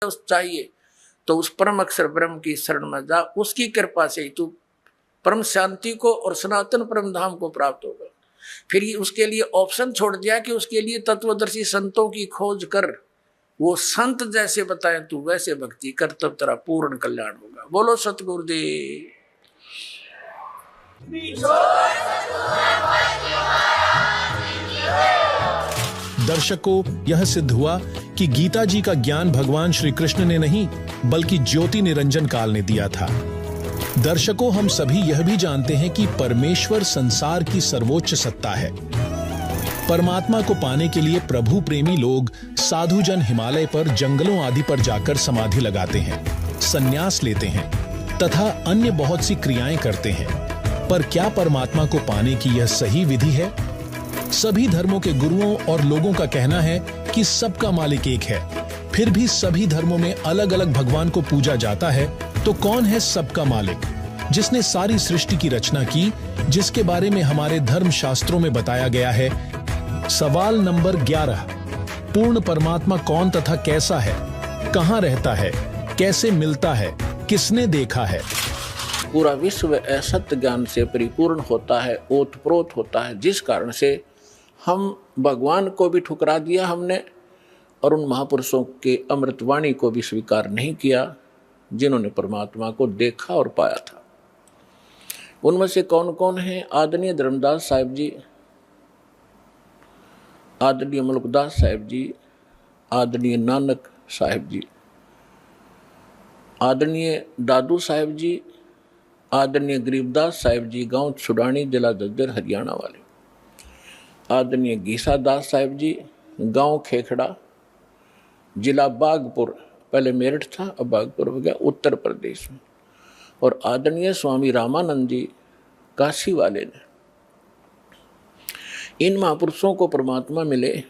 चाहिए तो उस परम अक्षर ब्रह्म की शरण में जा, उसकी कृपा से ही तू परम शांति को और सनातन परम धाम को प्राप्त होगा। फिर उसके लिए ऑप्शन छोड़ दिया कि उसके लिए तत्वदर्शी संतों की खोज कर, वो संत जैसे बताएं तू वैसे भक्ति कर, तब तेरा पूर्ण कल्याण होगा। बोलो सतगुरुदेव। दर्शकों, यह सिद्ध हुआ कि गीता जी का ज्ञान भगवान श्री कृष्ण ने नहीं बल्कि ज्योति निरंजन काल ने दिया था। दर्शकों, हम सभी यह भी जानते हैं कि परमेश्वर संसार की सर्वोच्च सत्ता है। परमात्मा को पाने के लिए प्रभु प्रेमी लोग साधुजन हिमालय पर, जंगलों आदि पर जाकर समाधि लगाते हैं, संन्यास लेते हैं तथा अन्य बहुत सी क्रियाएं करते हैं। पर क्या परमात्मा को पाने की यह सही विधि है? सभी धर्मों के गुरुओं और लोगों का कहना है कि सबका मालिक एक है। फिर भी सभी धर्मों में अलग अलग भगवान को पूजा जाता है। तो कौन है सबका मालिक, जिसने सारी सृष्टि की रचना की, जिसके बारे में हमारे धर्म शास्त्रों में बताया गया है? सवाल नंबर 11, पूर्ण परमात्मा कौन तथा कैसा है, कहां रहता है, कैसे मिलता है, किसने देखा है? पूरा विश्व असत्य ज्ञान से परिपूर्ण होता है, ओतप्रोत होता है, जिस कारण से हम भगवान को भी ठुकरा दिया हमने और उन महापुरुषों के अमृतवाणी को भी स्वीकार नहीं किया जिन्होंने परमात्मा को देखा और पाया था। उनमें से कौन कौन है? आदरणीय धर्मदास साहिब जी, आदरणीय मलकदास साहिब जी, आदरणीय नानक साहिब जी, आदरणीय दादू साहिब जी, आदरणीय गरीबदास साहिब जी, गांव छुड़ानी, जिला झज्जर, हरियाणा वाले, आदरणीय गीसा दास साहिब जी, गांव खेखड़ा, जिला बागपुर, पहले मेरठ था अब बागपुर हो गया, उत्तर प्रदेश में, और आदरणीय स्वामी रामानंद जी, काशी वाले ने। इन महापुरुषों को परमात्मा मिले,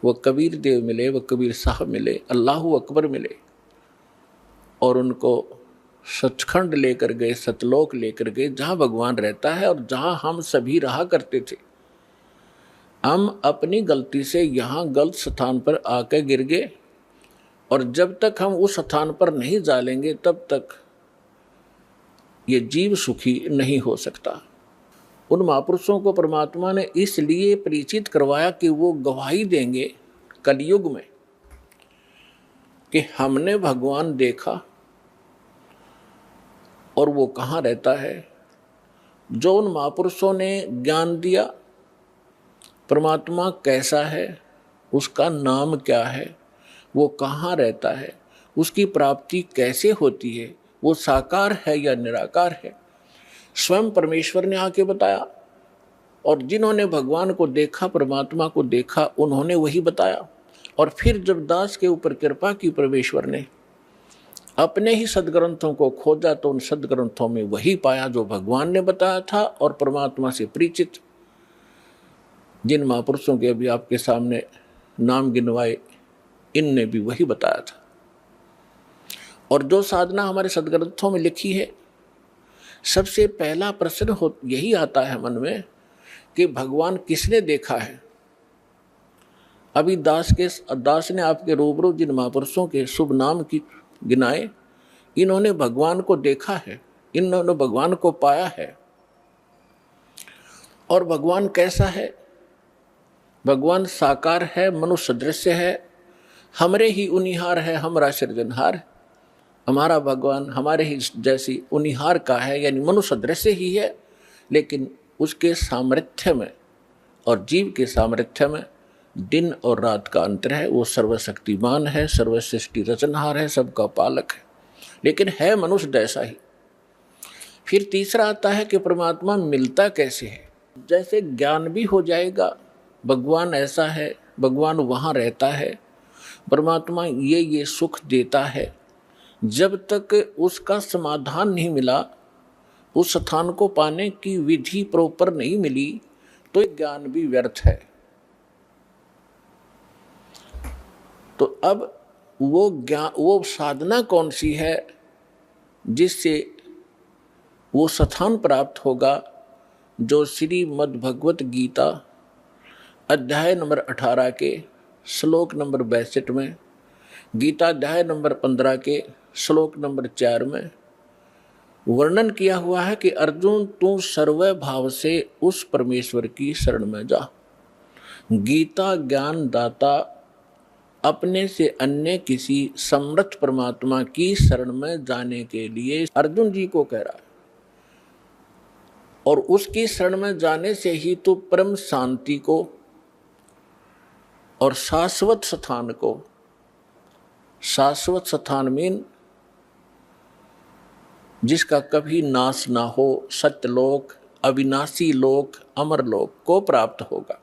वो कबीर देव मिले, वो कबीर साहब मिले, अल्लाहू अकबर मिले और उनको सचखंड लेकर गए, सतलोक लेकर गए, जहां भगवान रहता है और जहां हम सभी रहा करते थे। हम अपनी गलती से यहां गलत स्थान पर आकर गिर गए और जब तक हम उस स्थान पर नहीं जा लेंगे तब तक ये जीव सुखी नहीं हो सकता। उन महापुरुषों को परमात्मा ने इसलिए परिचित करवाया कि वो गवाही देंगे कलयुग में कि हमने भगवान देखा और वो कहाँ रहता है। जो उन महापुरुषों ने ज्ञान दिया परमात्मा कैसा है, उसका नाम क्या है, वो कहाँ रहता है, उसकी प्राप्ति कैसे होती है, वो साकार है या निराकार है, स्वयं परमेश्वर ने आके बताया। और जिन्होंने भगवान को देखा, परमात्मा को देखा, उन्होंने वही बताया। और फिर जब दास के ऊपर कृपा की परमेश्वर ने अपने ही सदग्रंथों को खोजा तो उन सदग्रंथों में वही पाया जो भगवान ने बताया था। और परमात्मा से परिचित जिन महापुरुषों के अभी आपके सामने नाम गिनवाए, इनने भी वही बताया था। और जो साधना हमारे सदग्रंथों में लिखी है, सबसे पहला प्रश्न यही आता है मन में कि भगवान किसने देखा है। अभी दास ने आपके रूबरू जिन महापुरुषों के शुभ नाम की गिनाए, इन्होंने भगवान को देखा है, इन्होंने भगवान को पाया है। और भगवान कैसा है? भगवान साकार है, मनुष्य दृश्य है, हमरे ही उनिहार है, हमारा सृजनहार। हमारा भगवान हमारे ही जैसी उनिहार का है, यानी मनुष्य दृश्य ही है, लेकिन उसके सामर्थ्य में और जीव के सामर्थ्य में दिन और रात का अंतर है। वो सर्वशक्तिमान है, सर्वसृष्टि रचनहार है, सबका पालक है, लेकिन है मनुष्य जैसा ही। फिर तीसरा आता है कि परमात्मा मिलता कैसे है। जैसे ज्ञान भी हो जाएगा भगवान ऐसा है, भगवान वहाँ रहता है, परमात्मा ये सुख देता है, जब तक उसका समाधान नहीं मिला, उस स्थान को पाने की विधि प्रॉपर नहीं मिली, तो ज्ञान भी व्यर्थ है। तो अब वो साधना कौन सी है जिससे वो स्थान प्राप्त होगा, जो श्रीमद् भगवत गीता अध्याय नंबर 18 के श्लोक नंबर 62 में गीता अध्याय नंबर 15 के श्लोक नंबर 4 में वर्णन किया हुआ है कि अर्जुन तू सर्व भाव से उस परमेश्वर की शरण में जा। गीता ज्ञान दाता अपने से अन्य किसी समर्थ परमात्मा की शरण में जाने के लिए अर्जुन जी को कह रहा है, और उसकी शरण में जाने से ही तो परम शांति को और शाश्वत स्थान को, शाश्वत स्थान मीन जिसका कभी नाश ना हो, सत्यलोक, अविनाशी लोक, अमर लोक को प्राप्त होगा।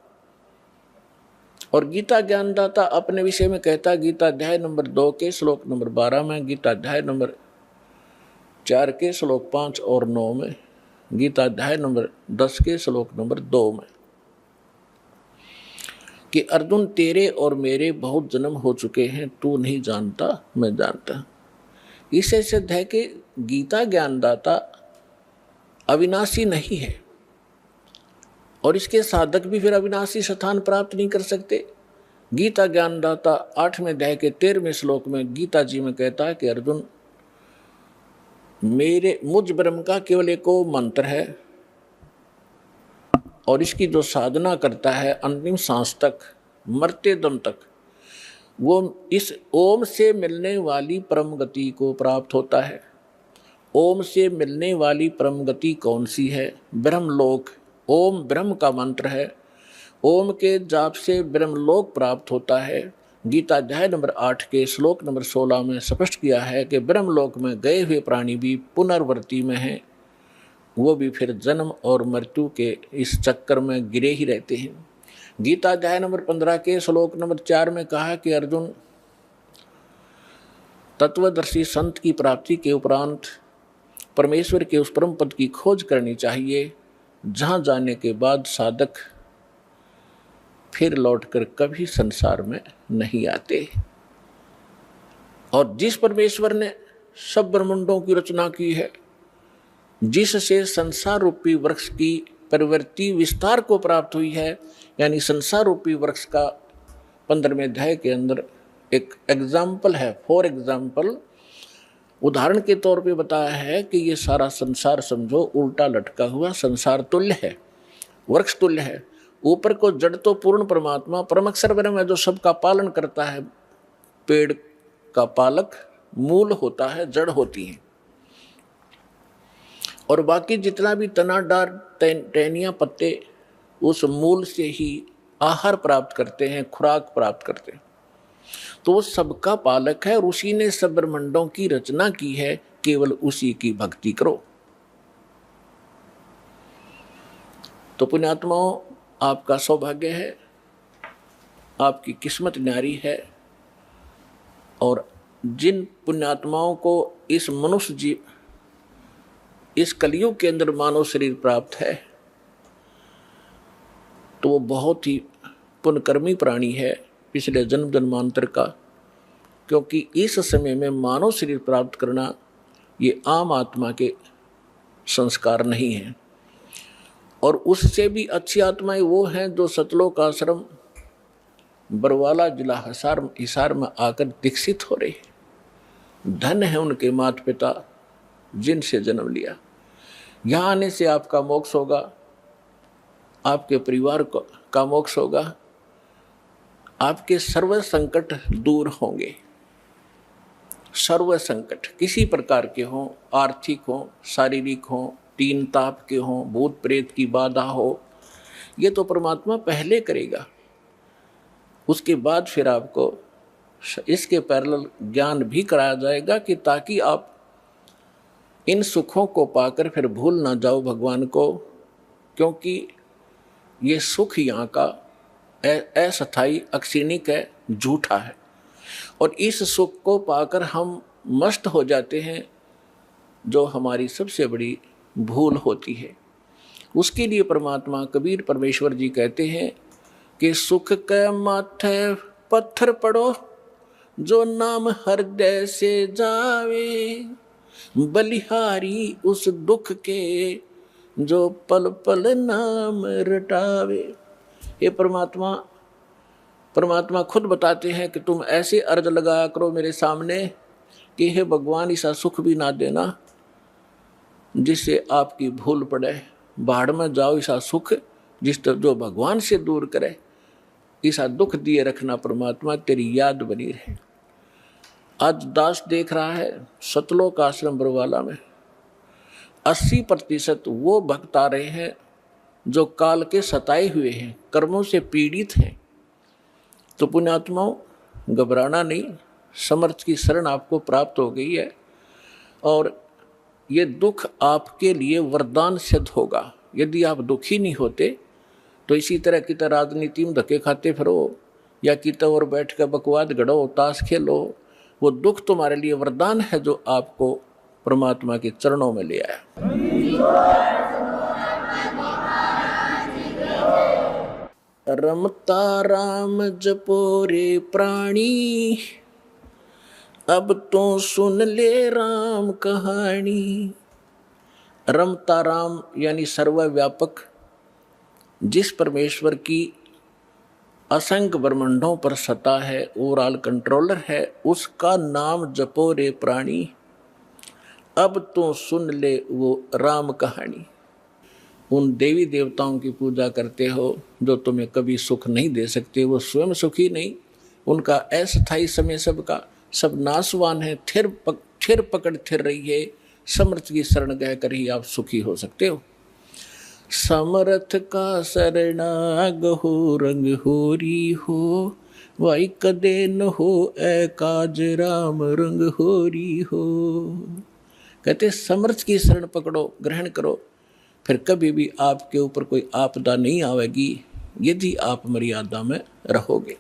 और गीता ज्ञानदाता अपने विषय में कहता, गीता अध्याय नंबर 2 के श्लोक नंबर 12 में, गीता अध्याय नंबर 4 के श्लोक 5 और 9 में, गीता अध्याय नंबर 10 के श्लोक नंबर 2 में, कि अर्जुन तेरे और मेरे बहुत जन्म हो चुके हैं, तू नहीं जानता मैं जानता। इससे सिद्ध है कि गीता ज्ञानदाता अविनाशी नहीं है, और इसके साधक भी फिर अविनाशी स्थान प्राप्त नहीं कर सकते। गीता ज्ञानदाता 8वें अध्याय के 13वें श्लोक में गीता जी में कहता है कि अर्जुन मुझ ब्रह्म का केवल एक मंत्र है, और इसकी जो साधना करता है अंतिम सांस तक, मरते दम तक, वो इस ओम से मिलने वाली परम गति को प्राप्त होता है। ओम से मिलने वाली परम गति कौन सी है? ब्रह्मलोक। ओम ब्रह्म का मंत्र है, ओम के जाप से ब्रह्मलोक प्राप्त होता है। गीता अध्याय नंबर 8 के श्लोक नंबर 16 में स्पष्ट किया है कि ब्रह्मलोक में गए हुए प्राणी भी पुनर्वृत्ति में हैं, वो भी फिर जन्म और मृत्यु के इस चक्कर में गिरे ही रहते हैं। गीता अध्याय नंबर 15 के श्लोक नंबर 4 में कहा कि अर्जुन तत्वदर्शी संत की प्राप्ति के उपरांत परमेश्वर के उस परम पद की खोज करनी चाहिए, जहां जाने के बाद साधक फिर लौटकर कभी संसार में नहीं आते। और जिस परमेश्वर ने सब ब्रह्मांडों की रचना की है, जिससे संसार रूपी वृक्ष की प्रवृत्ति विस्तार को प्राप्त हुई है, यानी संसार रूपी वृक्ष का 15वें अध्याय के अंदर एक एग्जाम्पल है, फॉर एग्जाम्पल, उदाहरण के तौर पे बताया है कि ये सारा संसार समझो उल्टा लटका हुआ संसार तुल्य है, वृक्ष तुल्य है। ऊपर को जड़ तो पूर्ण परमात्मा परम अक्षर ब्रह्म है जो सबका पालन करता है। पेड़ का पालक मूल होता है, जड़ होती है, और बाकी जितना भी तना डार टहनियाँ पत्ते उस मूल से ही आहार प्राप्त करते हैं, खुराक प्राप्त करते हैं। तो वो सबका पालक है और उसी ने सब ब्रह्मांडों की रचना की है, केवल उसी की भक्ति करो। तो पुण्यात्माओं, आपका सौभाग्य है, आपकी किस्मत न्यारी है, और जिन पुण्यात्माओं को इस मनुष्य जीव, इस कलयुग के अंदर मानव शरीर प्राप्त है, तो वो बहुत ही पुण्यकर्मी प्राणी है पिछले जन्म जन्मांतर का, क्योंकि इस समय में मानव शरीर प्राप्त करना ये आम आत्मा के संस्कार नहीं है। और उससे भी अच्छी आत्माएं वो हैं जो सतलोक आश्रम बरवाला जिला हिसार में आकर दीक्षित हो रहे। धन है उनके माता पिता जिनसे जन्म लिया। यहाँ आने से आपका मोक्ष होगा, आपके परिवार का मोक्ष होगा, आपके सर्व संकट दूर होंगे। सर्व संकट किसी प्रकार के हों, आर्थिक हों, शारीरिक हों, तीन ताप के हों, भूत प्रेत की बाधा हो, ये तो परमात्मा पहले करेगा। उसके बाद फिर आपको इसके पैरेलल ज्ञान भी कराया जाएगा कि ताकि आप इन सुखों को पाकर फिर भूल ना जाओ भगवान को, क्योंकि ये सुख यहाँ का अस्थायी, अक्षणिक है, झूठा है। और इस सुख को पाकर हम मस्त हो जाते हैं, जो हमारी सबसे बड़ी भूल होती है। उसके लिए परमात्मा कबीर परमेश्वर जी कहते हैं कि सुख के माथे पत्थर पड़ो, जो नाम हृदय से जावे, बलिहारी उस दुख के, जो पल पल नाम रटावे। ये परमात्मा परमात्मा खुद बताते हैं कि तुम ऐसे अर्ज लगाया करो मेरे सामने कि हे भगवान ऐसा सुख भी ना देना जिससे आपकी भूल पड़े, बाढ़ में जाओ ऐसा सुख जिस जो भगवान से दूर करे, ऐसा दुख दिए रखना परमात्मा, तेरी याद बनी रहे। आज दास देख रहा है सतलोक आश्रम बरवाला में 80% वो भक्त आ रहे हैं जो काल के सताए हुए हैं, कर्मों से पीड़ित हैं। तो पुण्यात्माओं, घबराना नहीं, समर्थ की शरण आपको प्राप्त हो गई है और ये दुख आपके लिए वरदान सिद्ध होगा। यदि आप दुखी नहीं होते तो इसी तरह की तरह राजनीति में धक्के खाते फिरो या कित और बैठ कर बकवाद गढ़ो, ताश खेलो, वो दुख तुम्हारे लिए वरदान है जो आपको परमात्मा के चरणों में ले आया। रमता राम जपो रे प्राणी, अब तो सुन ले राम कहानी। रमता राम यानी सर्वव्यापक, जिस परमेश्वर की असंख्य ब्रह्मांडों पर सत्ता है, ओवरऑल कंट्रोलर है, उसका नाम जपो रे प्राणी, अब तो सुन ले वो राम कहानी। उन देवी देवताओं की पूजा करते हो जो तुम्हें कभी सुख नहीं दे सकते, वो स्वयं सुखी नहीं, उनका अस्थायी समय सबका सब नाशवान है। थिर पकड़ थिर रही है, समर्थ की शरण गह कर ही आप सुखी हो सकते हो। समर्थ का शरणाग हो, रंग होरी हो, वाई कदे न हो ए काज राम रंग होरी हो। कहते समर्थ की शरण पकड़ो, ग्रहण करो, फिर कभी भी आपके ऊपर कोई आपदा नहीं आवेगी यदि आप मर्यादा में रहोगे।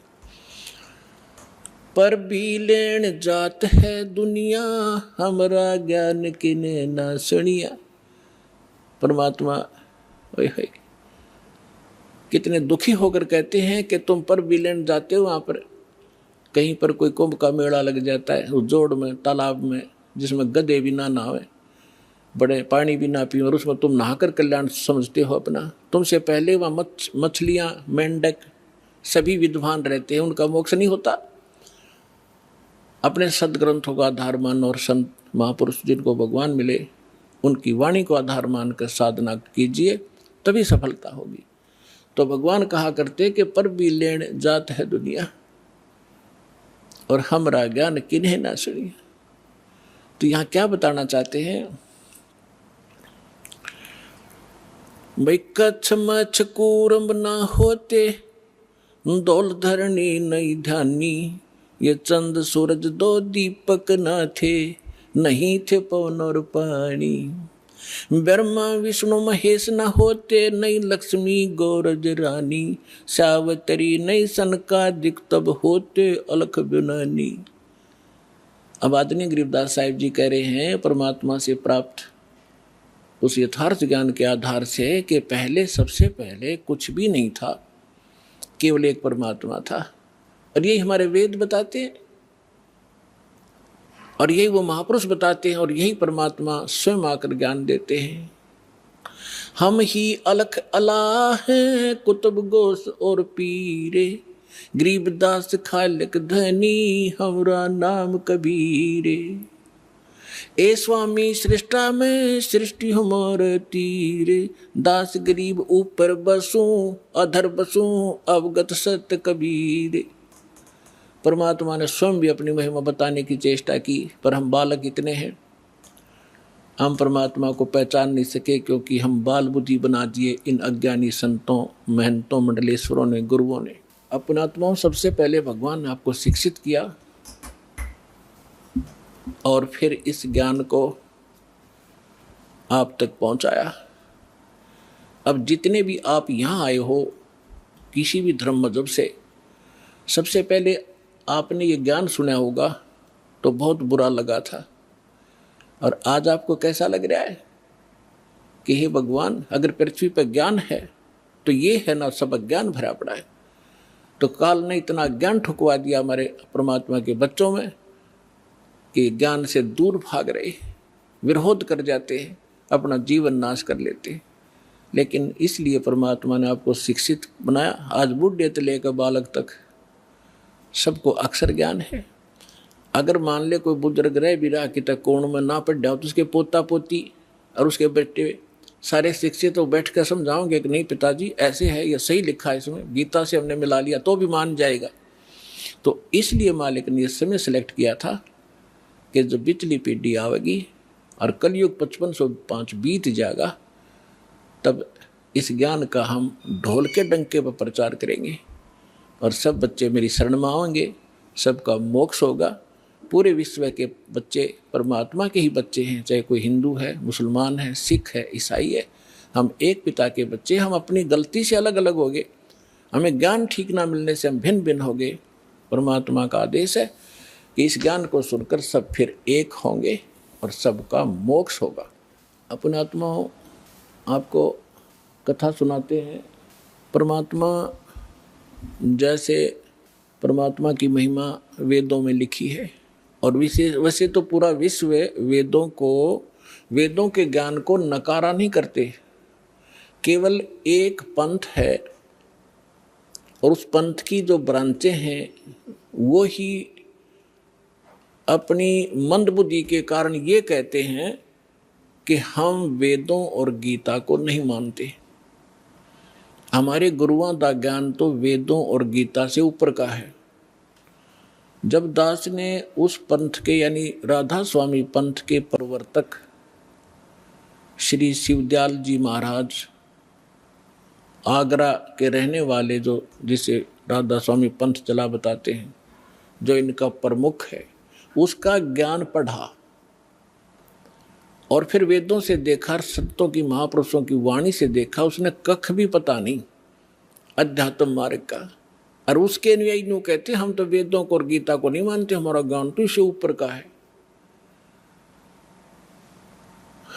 पर भी लेन जात है दुनिया, हमरा ज्ञान किने ना सुनिया। परमात्मा कितने दुखी होकर कहते हैं कि तुम पर भी लेन जाते हो, वहाँ पर कहीं पर कोई कुंभ का मेला लग जाता है, उस जोड़ में तालाब में जिसमें गधे भी ना नहावे, बड़े पानी भी ना पियो, और उसमें तुम नहाकर कल्याण समझते हो अपना। तुमसे पहले वहाँ मछलियाँ, मेंढक सभी विद्वान रहते हैं, उनका मोक्ष नहीं होता। अपने सदग्रंथों का आधार मान और संत महापुरुष जिनको भगवान मिले उनकी वाणी को आधार मानकर साधना कीजिए, तभी सफलता होगी। तो भगवान कहा करते कि पर भी लेन जात है दुनिया और हमरा ज्ञान किन्हें ना सुनिया। तो यहाँ क्या बताना चाहते हैं भाई, कच्छ मच्छ कूरम ना होते, दौल धरनी नहीं ध्यानी, ये चंद सूरज दो दीपक ना थे, नहीं थे पवन और पानी। ब्रह्मा विष्णु महेश न होते, नहीं लक्ष्मी गौरज रानी, सावतरी नहीं सनकादिक तब होते, अलख बिनानी। अब आदरणीय गरीबदास साहिब जी कह रहे हैं परमात्मा से प्राप्त उस यथार्थ ज्ञान के आधार से कि पहले सबसे पहले कुछ भी नहीं था, केवल एक परमात्मा था। और यही हमारे वेद बताते हैं और यही वो महापुरुष बताते हैं और यही परमात्मा स्वयं आकर ज्ञान देते हैं। हम ही अलख अला हैं कुतुब गोस और पीरे, गरीबदास खालिक धनी हमरा नाम कबीरे। ए स्वामी सृष्टा में सृष्टि हमारे तीरे, दास गरीब ऊपर बसूं अधर बसूं अवगत सत्य कबीरे। परमात्मा ने स्वयं भी अपनी महिमा बताने की चेष्टा की, पर हम बालक इतने हैं, हम परमात्मा को पहचान नहीं सके क्योंकि हम बाल बुद्धि बना दिए इन अज्ञानी संतों, महंतों, मंडलेश्वरों ने, गुरुओं ने। अपनात्माओं, सबसे पहले भगवान ने आपको शिक्षित किया और फिर इस ज्ञान को आप तक पहुंचाया। अब जितने भी आप यहाँ आए हो किसी भी धर्म मजहब से, सबसे पहले आपने ये ज्ञान सुना होगा तो बहुत बुरा लगा था, और आज आपको कैसा लग रहा है कि हे भगवान, अगर पृथ्वी पर ज्ञान है तो ये है ना, सब अज्ञान भरा पड़ा है। तो काल ने इतना ज्ञान ठुकवा दिया हमारे परमात्मा के बच्चों में कि ज्ञान से दूर भाग रहे, विरोध कर जाते हैं, अपना जीवन नाश कर लेते हैं। लेकिन इसलिए परमात्मा ने आपको शिक्षित बनाया। आज बूढ़े से लेकर बालक तक सबको अक्षर ज्ञान है। अगर मान ले कोई बुजुर्ग रह भी रहा कि तक कोण में ना पढ़ जाओ तो उसके पोता पोती और उसके बेटे सारे शिक्षित तो बैठ कर समझाओगे कि नहीं पिताजी ऐसे है, यह सही लिखा है, इसमें गीता से हमने मिला लिया, तो भी मान जाएगा। तो इसलिए मालिक ने इस समय सेलेक्ट किया था कि जब बिचली पीढ़ी आवेगी और कलयुग 5505 बीत जाएगा, तब इस ज्ञान का हम ढोल के डंके पर प्रचार करेंगे और सब बच्चे मेरी शरण में आएंगे, सबका मोक्ष होगा। पूरे विश्व के बच्चे परमात्मा के ही बच्चे हैं, चाहे कोई हिंदू है, मुसलमान है, सिख है, ईसाई है, हम एक पिता के बच्चे। हम अपनी गलती से अलग अलग हो गए, हमें ज्ञान ठीक ना मिलने से हम भिन्न भिन्न हो गए। परमात्मा का आदेश है कि इस ज्ञान को सुनकर सब फिर एक होंगे और सबका मोक्ष होगा। अपने आत्माओं, आपको कथा सुनाते हैं। परमात्मा, जैसे परमात्मा की महिमा वेदों में लिखी है और वैसे तो पूरा विश्व वेदों के ज्ञान को नकारा नहीं करते। केवल एक पंथ है और उस पंथ की जो ब्रांचें हैं वो ही अपनी मंदबुद्धि के कारण ये कहते हैं कि हम वेदों और गीता को नहीं मानते। हमारे गुरुओं का ज्ञान तो वेदों और गीता से ऊपर का है। जब दास ने उस पंथ के यानी राधा स्वामी पंथ के प्रवर्तक श्री शिवदयाल जी महाराज, आगरा के रहने वाले, जो जिसे राधा स्वामी पंथ चला बताते हैं, जो इनका प्रमुख है, उसका ज्ञान पढ़ा और फिर वेदों से देखा, संतों की, महापुरुषों की वाणी से देखा, उसने कख भी पता नहीं अध्यात्म मार्ग का। और उसके अनुयायी यूँ कहते हम तो वेदों को और गीता को नहीं मानते, हमारा ज्ञान तो इससे ऊपर का है।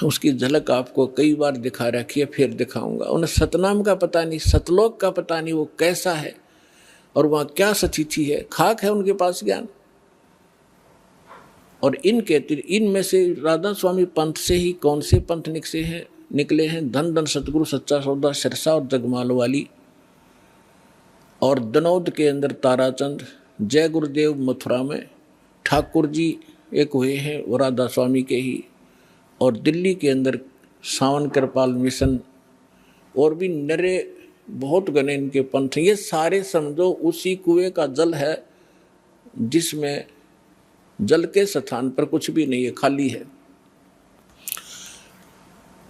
उसकी झलक आपको कई बार दिखा रखी है, फिर दिखाऊंगा। उन्हें सतनाम का पता नहीं, सतलोक का पता नहीं, वो कैसा है और वहाँ क्या सचिथि है, खाक है उनके पास ज्ञान। और इनमें से राधा स्वामी पंथ से ही कौन से पंथ निकले हैं? धन धन सतगुरु सच्चा सौदा सिरसा और जगमाल वाली, और दनौद के अंदर ताराचंद, जय गुरुदेव मथुरा में, ठाकुर जी एक हुए हैं वो राधा स्वामी के ही, और दिल्ली के अंदर सावन कृपाल मिशन, और भी नरे बहुत गणे इनके पंथ। ये सारे समझो उसी कुएं का जल है जिसमें जल के स्थान पर कुछ भी नहीं है, खाली है।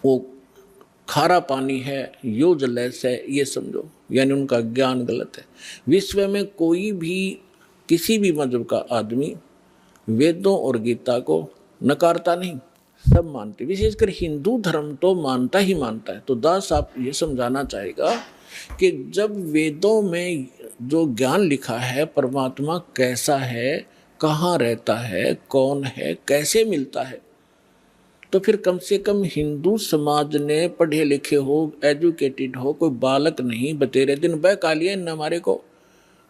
वो खारा पानी है, यो जलैस है, ये समझो, यानी उनका ज्ञान गलत है। विश्व में कोई भी किसी भी मजहब का आदमी वेदों और गीता को नकारता नहीं, सब मानते। विशेषकर हिंदू धर्म तो मानता ही मानता है। तो दास आप ये समझाना चाहेगा कि जब वेदों में जो ज्ञान लिखा है, परमात्मा कैसा है, कहाँ रहता है, कौन है, कैसे मिलता है, तो फिर कम से कम हिंदू समाज ने पढ़े लिखे हो, एजुकेटेड हो, कोई बालक नहीं बतेरे दिन बहका लिया इन हमारे को,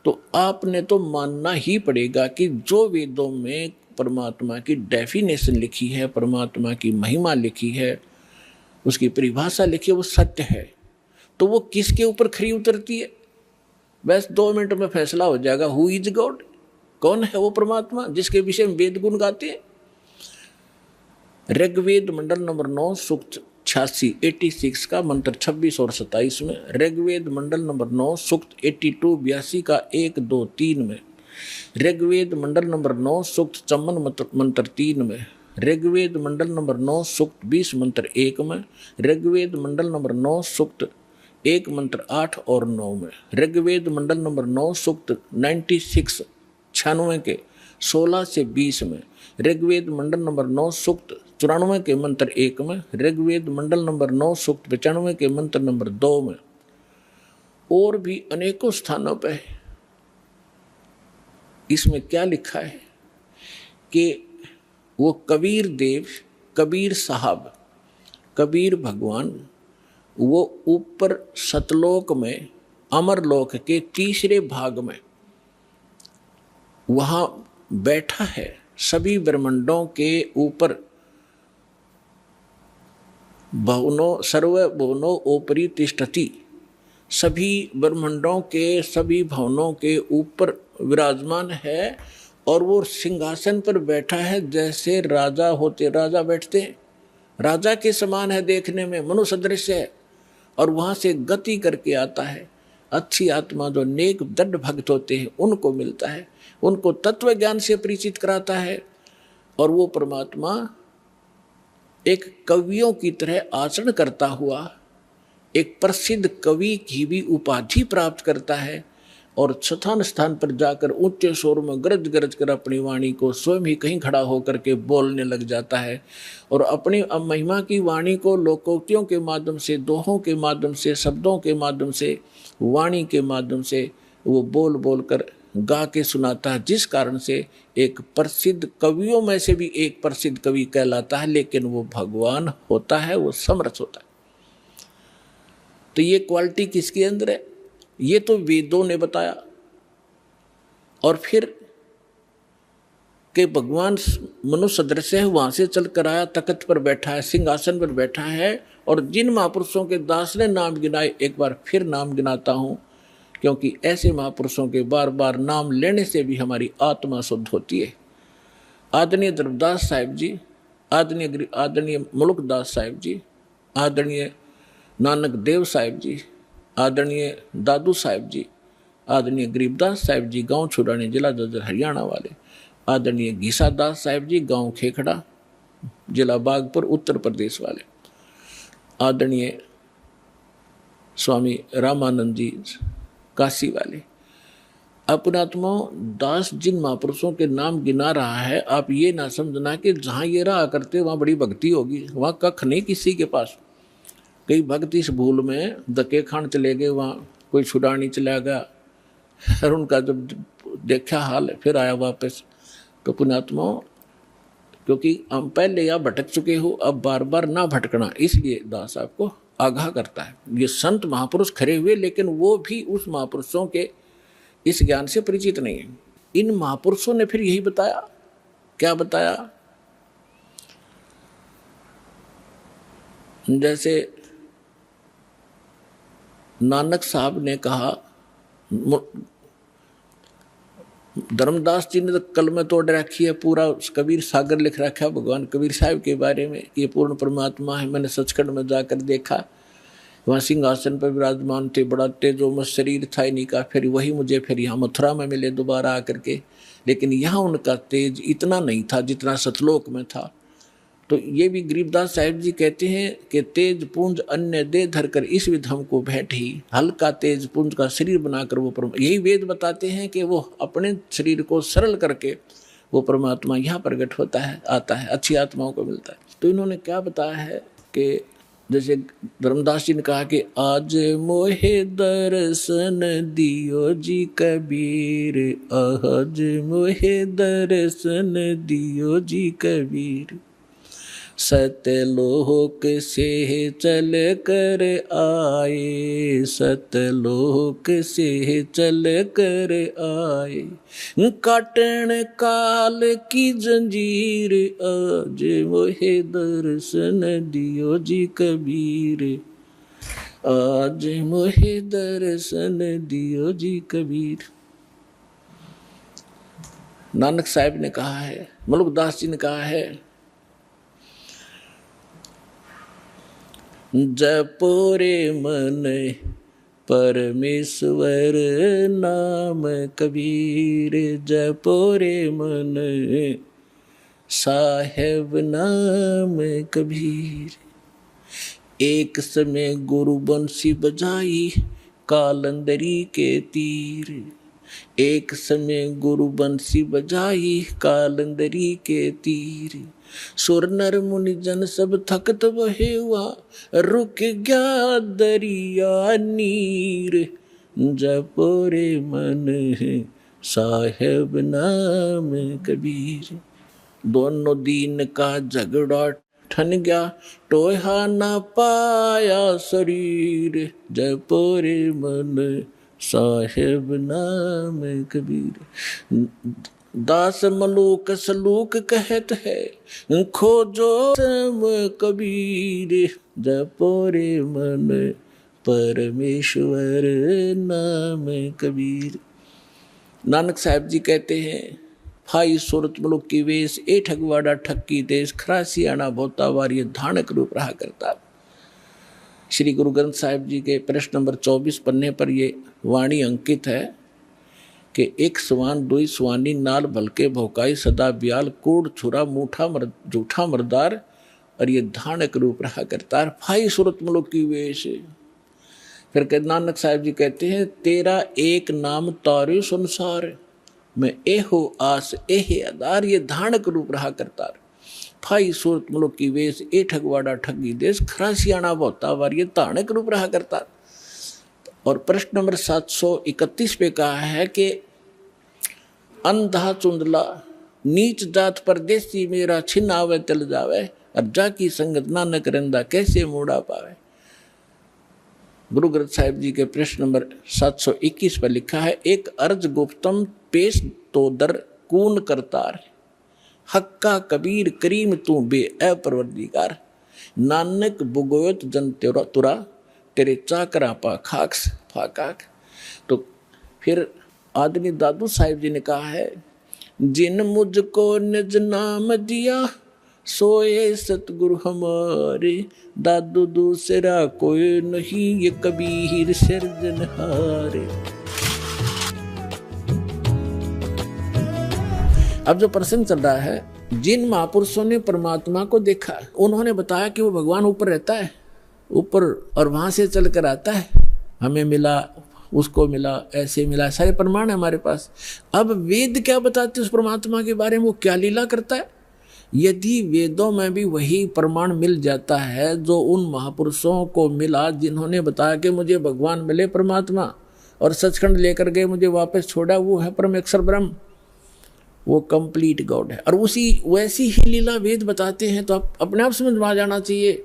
तो आपने तो मानना ही पड़ेगा कि जो वेदों में परमात्मा की डेफिनेशन लिखी है, परमात्मा की महिमा लिखी है, उसकी परिभाषा लिखी है, वो सत्य है। तो वो किसके ऊपर खरी उतरती है? बस 2 मिनट में फैसला हो जाएगा। हु इज गॉड, कौन है वो परमात्मा जिसके विषय में वेद गुण गाते हैं? ऋग्वेद मंडल नंबर 9 सूक्त 86 का मंत्र 26 और 27 में, ऋग्वेद मंडल नंबर 9 सूक्त 82 का 1 2 3 में, ऋग्वेद मंडल नंबर 9 सूक्त 54 मंत्र 3 में, ऋग्वेद मंडल नंबर 9 सूक्त 20 मंत्र 1 में, ऋग्वेद मंडल नंबर 9 सूक्त 1 मंत्र 8 और 9 में, ऋग्वेद मंडल नंबर 9 सूक्त 96 के 16 से 20 में, ऋग्वेद मंडल नंबर 9 सूक्त 94 के मंत्र 1 में, ऋग्वेद मंडल नंबर 9 सूक्त 95 के मंत्र नंबर 2 में, और भी अनेकों स्थानों पर। इसमें क्या लिखा है कि वो कबीर देव, कबीर साहब, कबीर भगवान, वो ऊपर सतलोक में, अमरलोक के तीसरे भाग में वहाँ बैठा है, सभी ब्रह्मांडों के ऊपर। भुवनो सर्व भुवनो ओपरी तिष्ठति, सभी ब्रह्मांडों के सभी भवनों के ऊपर विराजमान है और वो सिंहासन पर बैठा है जैसे राजा होते, राजा बैठते हैं, राजा के समान है, देखने में मनुष्य सदृश है। और वहां से गति करके आता है। अच्छी आत्मा जो नेक दृढ़ भक्त होते हैं उनको मिलता है, उनको तत्व ज्ञान से परिचित कराता है। और वो परमात्मा एक कवियों की तरह आचरण करता हुआ एक प्रसिद्ध कवि की भी उपाधि प्राप्त करता है और स्थान स्थान पर जाकर ऊंचे शोर में गरज गरज कर अपनी वाणी को स्वयं ही कहीं खड़ा होकर के बोलने लग जाता है और अपनी महिमा की वाणी को लोकोक्तियों के माध्यम से, दोहों के माध्यम से, शब्दों के माध्यम से, वाणी के माध्यम से वो बोल बोल कर गा के सुनाता है, जिस कारण से एक प्रसिद्ध कवियों में से भी एक प्रसिद्ध कवि कहलाता है। लेकिन वो भगवान होता है, वो समरस होता है। तो ये क्वालिटी किसके अंदर है? ये तो वेदों ने बताया। और फिर के भगवान मनुष्य सदृश है, वहां से चल कर आया, तख्त पर बैठा है, सिंहासन पर बैठा है। और जिन महापुरुषों के दास ने नाम गिनाए, एक बार फिर नाम गिनाता हूं, क्योंकि ऐसे महापुरुषों के बार बार नाम लेने से भी हमारी आत्मा शुद्ध होती है। आदरणीय धर्मदास साहिब जी, आदरणीय मुल्कदास साहिब जी, आदरणीय नानक देव साहिब जी, आदरणीय दादू साहिब जी, आदरणीय गरीबदास साहिब जी, गांव छुड़ाने, जिला जज्जर हरियाणा वाले, आदरणीय गीसा दास साहिब जी, गांव खेखड़ा, जिला बागपुर, उत्तर प्रदेश वाले, आदरणीय स्वामी रामानंद जी, काशी वाले। अपनात्मा दास जिन महापुरुषों के नाम गिना रहा है, आप ये ना समझना कि जहाँ ये रहा करते वहाँ बड़ी भक्ति होगी, वहाँ कख नहीं किसी के पास। कई भक्त इस भूल में धक्के खान चले गए, वहाँ कोई छुड़ानी चला गया और उनका जब देखा हाल फिर आया वापस। तो पुण्यात्मा, क्योंकि हम पहले या भटक चुके हो, अब बार बार ना भटकना, इसलिए दास आपको आगाह करता है। ये संत महापुरुष खड़े हुए, लेकिन वो भी उस महापुरुषों के इस ज्ञान से परिचित नहीं है। इन महापुरुषों ने फिर यही बताया। क्या बताया? जैसे नानक साहब ने कहा, धर्मदास जी ने तो कल में तोड़ रखी है, पूरा कबीर सागर लिख रखा है भगवान कबीर साहब के बारे में, ये पूर्ण परमात्मा है। मैंने सचखंड में जाकर देखा, वहाँ सिंहासन पर विराजमान थे, बड़ा तेजोमय शरीर था इन्हीं का। फिर वही मुझे फिर यहाँ मथुरा में मिले दोबारा आकर के, लेकिन यहाँ उनका तेज इतना नहीं था जितना सतलोक में था। तो ये भी गरीबदास साहिब जी कहते हैं कि तेज पुंज अन्य दे धर कर इस विध हमको भेंट ही, हल्का तेज पुंज का शरीर बनाकर वो यही वेद बताते हैं कि वो अपने शरीर को सरल करके वो परमात्मा यहाँ प्रकट होता है, आता है, अच्छी आत्माओं को मिलता है। तो इन्होंने क्या बताया है कि जैसे धर्मदास जी ने कहा कि आज मोहे दर्शन दियो जी कबीर, आज मोहे दर्शन दियो जी कबीर, सतलोक से चल कर आए, सतलोक से चल कर आए, काटन काल की जंजीर, आज मोहे दर्शन दियो जी कबीर, आज मोहे दर्शन दियो जी कबीर। नानक साहब ने कहा है, मुल्कदास जी ने कहा है, जपो रे मन परमेश्वर नाम कबीर, जपो रे मन साहेब नाम कबीर। एक समय गुरु बंसी बजाई कालंदरी के तीर, एक समय गुरु बंसी बजाई कालंदरी के तीर, सुर नर मुनि जन सब थकत बहे हुआ, रुक गया दरिया नीर, जपो रे मन साहेब नाम कबीर। दोनों दीन का झगड़ा ठन गया, टोहा ना पाया शरीर, जपो रे मन साहेब नाम कबीर। दास मलूक सलूक कहत है, खोजो सम कबीर, जपो रे मन परमेश्वर नाम कबीर। नानक साहब जी कहते हैं, फाई सूरत मुलुक की वेश, ए ठगवाड़ा ठक्की देश, खरासी आना भोता वारी धानक रूप रहा करता। श्री गुरु ग्रंथ साहिब जी के प्रश्न नंबर 24 पन्ने पर ये वाणी अंकित है कि एक सवान दुई सवानी नाल भलके भौकाई सदा ब्याल, कूड़ छुरा मूठा झूठा मर्दार, और ये धानक रूप रहा करता। फाई सूरत मुलुक की वेश। फिर नानक साहब जी कहते हैं, तेरा एक नाम तारे संसार, मैं एहो आस एहे आधार, ये धानक रूप रहा करता। फाई सूरत मुलुक की वेश, ए ठगवाड़ा ठगी देश, खरासियाना भोता वार, ये धानक रूप रहा करता। और प्रश्न नंबर 731 पे कहा है कि अंधा चुंदला नीच जात परदेसी, मेरा छिन आवे चल जावे, और जाकी संगत नानक रंदा, कैसे मोड़ा पावे। गुरु ग्रंथ साहिब जी के प्रश्न नंबर 721 पर लिखा है, एक अर्ज गुप्तम पेश तो दर कून करतार, हक्का कबीर करीम तू बे अपरवरदिगार, नानक बुगोयत जन तुरा, तेरे चाकरा पा खाक्स फाकाक। तो फिर आदमी दादू साहिब जी ने कहा है, जिन मुझको निज नाम दिया, सोए सतगुरु हमारे, दादू दूसरा कोई नहीं, ये कबीर सिरजनहारे। अब जो प्रसंग चल रहा है, जिन महापुरुषों ने परमात्मा को देखा, उन्होंने बताया कि वो भगवान ऊपर रहता है, ऊपर, और वहां से चल कर आता है, हमें मिला, उसको मिला, ऐसे मिला, सारे प्रमाण है हमारे पास। अब वेद क्या बताते उस परमात्मा के बारे में, वो क्या लीला करता है। यदि वेदों में भी वही प्रमाण मिल जाता है जो उन महापुरुषों को मिला जिन्होंने बताया कि मुझे भगवान मिले परमात्मा, और सचखंड लेकर गए, मुझे वापस छोड़ा, वो है परम अक्षर ब्रह्म, वो कंप्लीट गॉड है। और उसी वैसी ही लीला वेद बताते हैं, तो आप अपने आप समझ में आ जाना चाहिए,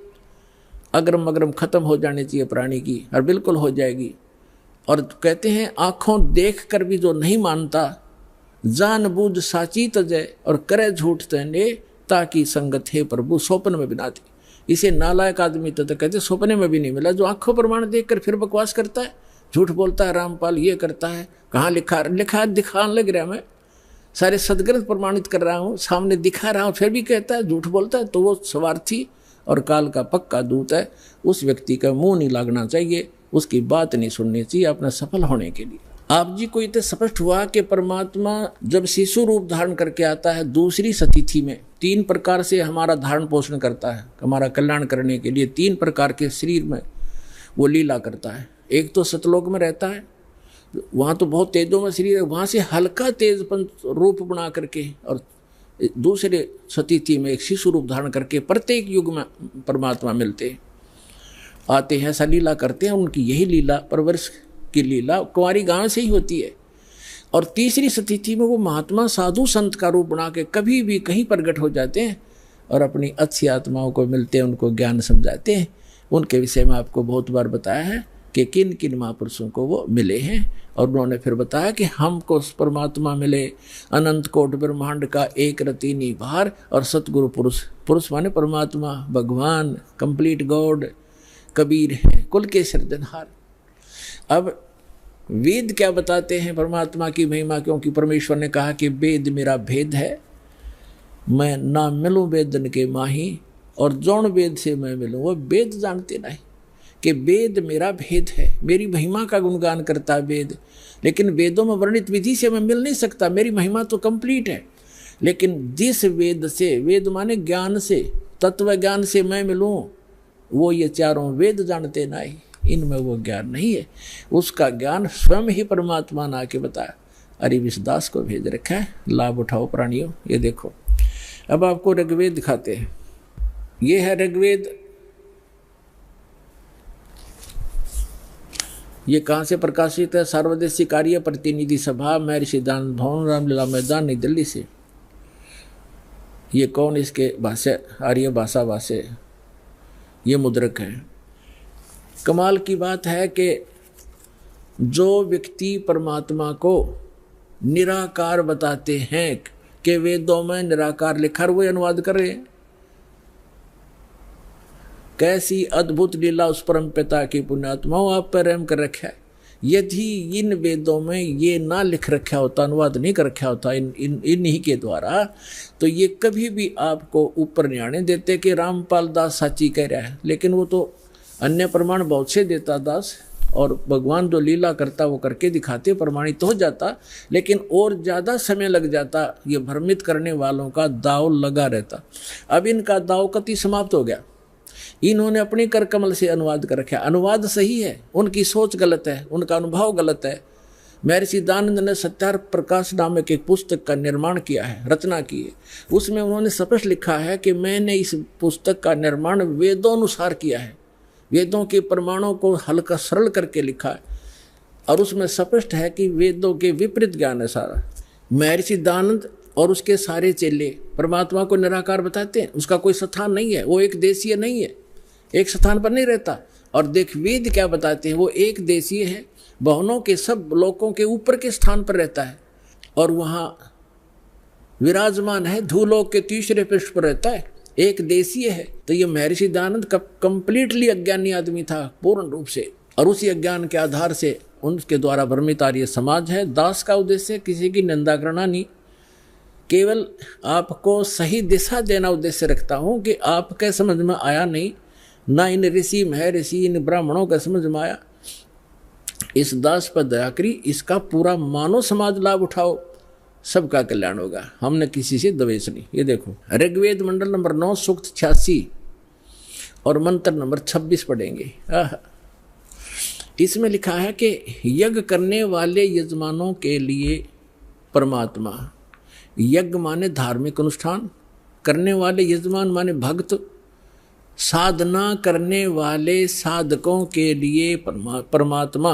अग्रम अग्रम खत्म हो जानी चाहिए प्राणी की, और बिल्कुल हो जाएगी। और कहते हैं, आंखों देख कर भी जो नहीं मानता, जान बूझ साची तजय, और करे झूठ तने, ताकि संगत है प्रभु स्वप्न में बिना थी। इसे नालायक आदमी तो कहते स्वप्न में भी नहीं मिला, जो आंखों प्रमाण देखकर फिर बकवास करता है, झूठ बोलता है, रामपाल ये करता है, कहाँ लिखा दिखाने लग रहा, मैं सारे सदग्रंथ प्रमाणित कर रहा हूँ, सामने दिखा रहा हूँ, फिर भी कहता है, झूठ बोलता है, तो वो स्वार्थी और काल का पक्का दूत है। उस व्यक्ति का मुंह नहीं लागना चाहिए, उसकी बात नहीं सुननी चाहिए अपना सफल होने के लिए। आप जी को इतना स्पष्ट हुआ कि परमात्मा जब शिशु रूप धारण करके आता है दूसरी सतिथि में, 3 प्रकार से हमारा धारण पोषण करता है, हमारा कल्याण करने के लिए 3 प्रकार के शरीर में वो लीला करता है। एक तो सतलोक में रहता है, वहाँ तो बहुत तेजों में शरीर है, वहाँ से हल्का तेजपन रूप बना करके, और दूसरे सतिथि में एक शिशु रूप धारण करके प्रत्येक युग में परमात्मा मिलते आते हैं, ऐसा लीला करते हैं। उनकी यही लीला, परवरिश की लीला कुंवारी गांव से ही होती है। और तीसरी स्थिति में वो महात्मा साधु संत का रूप बना के कभी भी कहीं प्रकट हो जाते हैं और अपनी अच्छी आत्माओं को मिलते हैं, उनको ज्ञान समझाते हैं। उनके विषय में आपको बहुत बार बताया है कि किन किन महापुरुषों को वो मिले हैं, और उन्होंने फिर बताया कि हमको परमात्मा मिले अनंत कोट ब्रह्मांड का एक रति निभार, और सतगुरु पुरुष, पुरुष माने परमात्मा, भगवान, कंप्लीट गॉड, कबीर है, कुल के सिरजनहार। अब वेद क्या बताते हैं परमात्मा की महिमा, क्योंकि परमेश्वर ने कहा कि वेद मेरा भेद है, मैं ना मिलूं वेदन के माही, और जौन वेद से मैं मिलूं वो वेद जानते नहीं, कि वेद मेरा भेद है, मेरी महिमा का गुणगान करता है वेद। लेकिन वेदों में वर्णित विधि से मैं मिल नहीं सकता, मेरी महिमा तो कंप्लीट है। लेकिन जिस वेद से, वेद माने ज्ञान से, तत्व ज्ञान से मैं मिलूं, वो ये चारों वेद जानते नहीं, इनमें वो ज्ञान नहीं है। उसका ज्ञान स्वयं ही परमात्मा ने आके बताया। अरिविश दास को भेज रखा है, लाभ उठाओ प्राणियों। ये देखो, अब आपको ऋग्वेद दिखाते हैं। ये है ऋग्वेद। ये कहाँ से प्रकाशित है? सर्वदेशी कार्य प्रतिनिधि सभा, महर्षि दान भवन, रामलीला मैदान, नई दिल्ली से। ये कौन इसके भाषा, आर्य भाषा भाषे, ये मुद्रक है। कमाल की बात है कि जो व्यक्ति परमात्मा को निराकार बताते हैं कि वेदों में निराकार लिखा, वो अनुवाद कर रहे हैं। कैसी अद्भुत लीला उस परम पिता की पुण्यात्माओं आप पर रहम कर रखा है। यदि इन वेदों में ये ना लिख रखा होता, अनुवाद नहीं कर रखा होता इन्हीं के द्वारा, तो ये कभी भी आपको ऊपर नहीं आने देते कि रामपाल दास साची कह रहा है। लेकिन वो तो अन्य प्रमाण बहुत से देता दास, और भगवान जो लीला करता वो करके दिखाते, प्रमाणित तो हो जाता, लेकिन और ज़्यादा समय लग जाता। ये भ्रमित करने वालों का दाव लगा रहता। अब इनका दाव कति समाप्त हो गया। इन्होंने अपनी कर कमल से अनुवाद कर रखा। अनुवाद सही है, उनकी सोच गलत है, उनका अनुभव गलत है। महर्षि दयानंद ने सत्यार्थ प्रकाश नामक एक पुस्तक का निर्माण किया है, रचना की है। उसमें उन्होंने स्पष्ट लिखा है कि मैंने इस पुस्तक का निर्माण वेदोनुसार किया है, वेदों के प्रमाणों को हल्का सरल करके लिखा है, और उसमें स्पष्ट है कि वेदों के विपरीत ज्ञान है सारा। महर्षि दयानंद और उसके सारे चेले परमात्मा को निराकार बताते हैं, उसका कोई स्थान नहीं है, वो एक देशीय नहीं है, एक स्थान पर नहीं रहता। और देख वेद क्या बताते हैं, वो एक देशीय है, भवनों के सब लोकों के ऊपर के स्थान पर रहता है, और वहाँ विराजमान है, धूलोक के तीसरे पृष्ठ पर रहता है, एक देशीय है। तो ये महर्षि दयानंद का कंप्लीटली अज्ञानी आदमी था पूर्ण रूप से, और उसी अज्ञान के आधार से उनके द्वारा भ्रमित आर्य समाज है। दास का उद्देश्य किसी की निंदा करना नहीं, केवल आपको सही दिशा देना उद्देश्य रखता हूँ कि आपके समझ में आया नहीं, ना इन ऋषि महर्षि इन ब्राह्मणों का समझ में आया, इस दास पर दया करी, इसका पूरा मानव समाज लाभ उठाओ, सबका कल्याण होगा। हमने किसी से द्वेष नहीं। ये देखो ऋग्वेद मंडल नंबर 9 सूक्त 86 और मंत्र नंबर 26 पढ़ेंगे। इसमें लिखा है कि यज्ञ करने वाले यजमानों के लिए परमात्मा, यज्ञ माने धार्मिक अनुष्ठान करने वाले यजमान माने भक्त, साधना करने वाले साधकों के लिए परमात्मा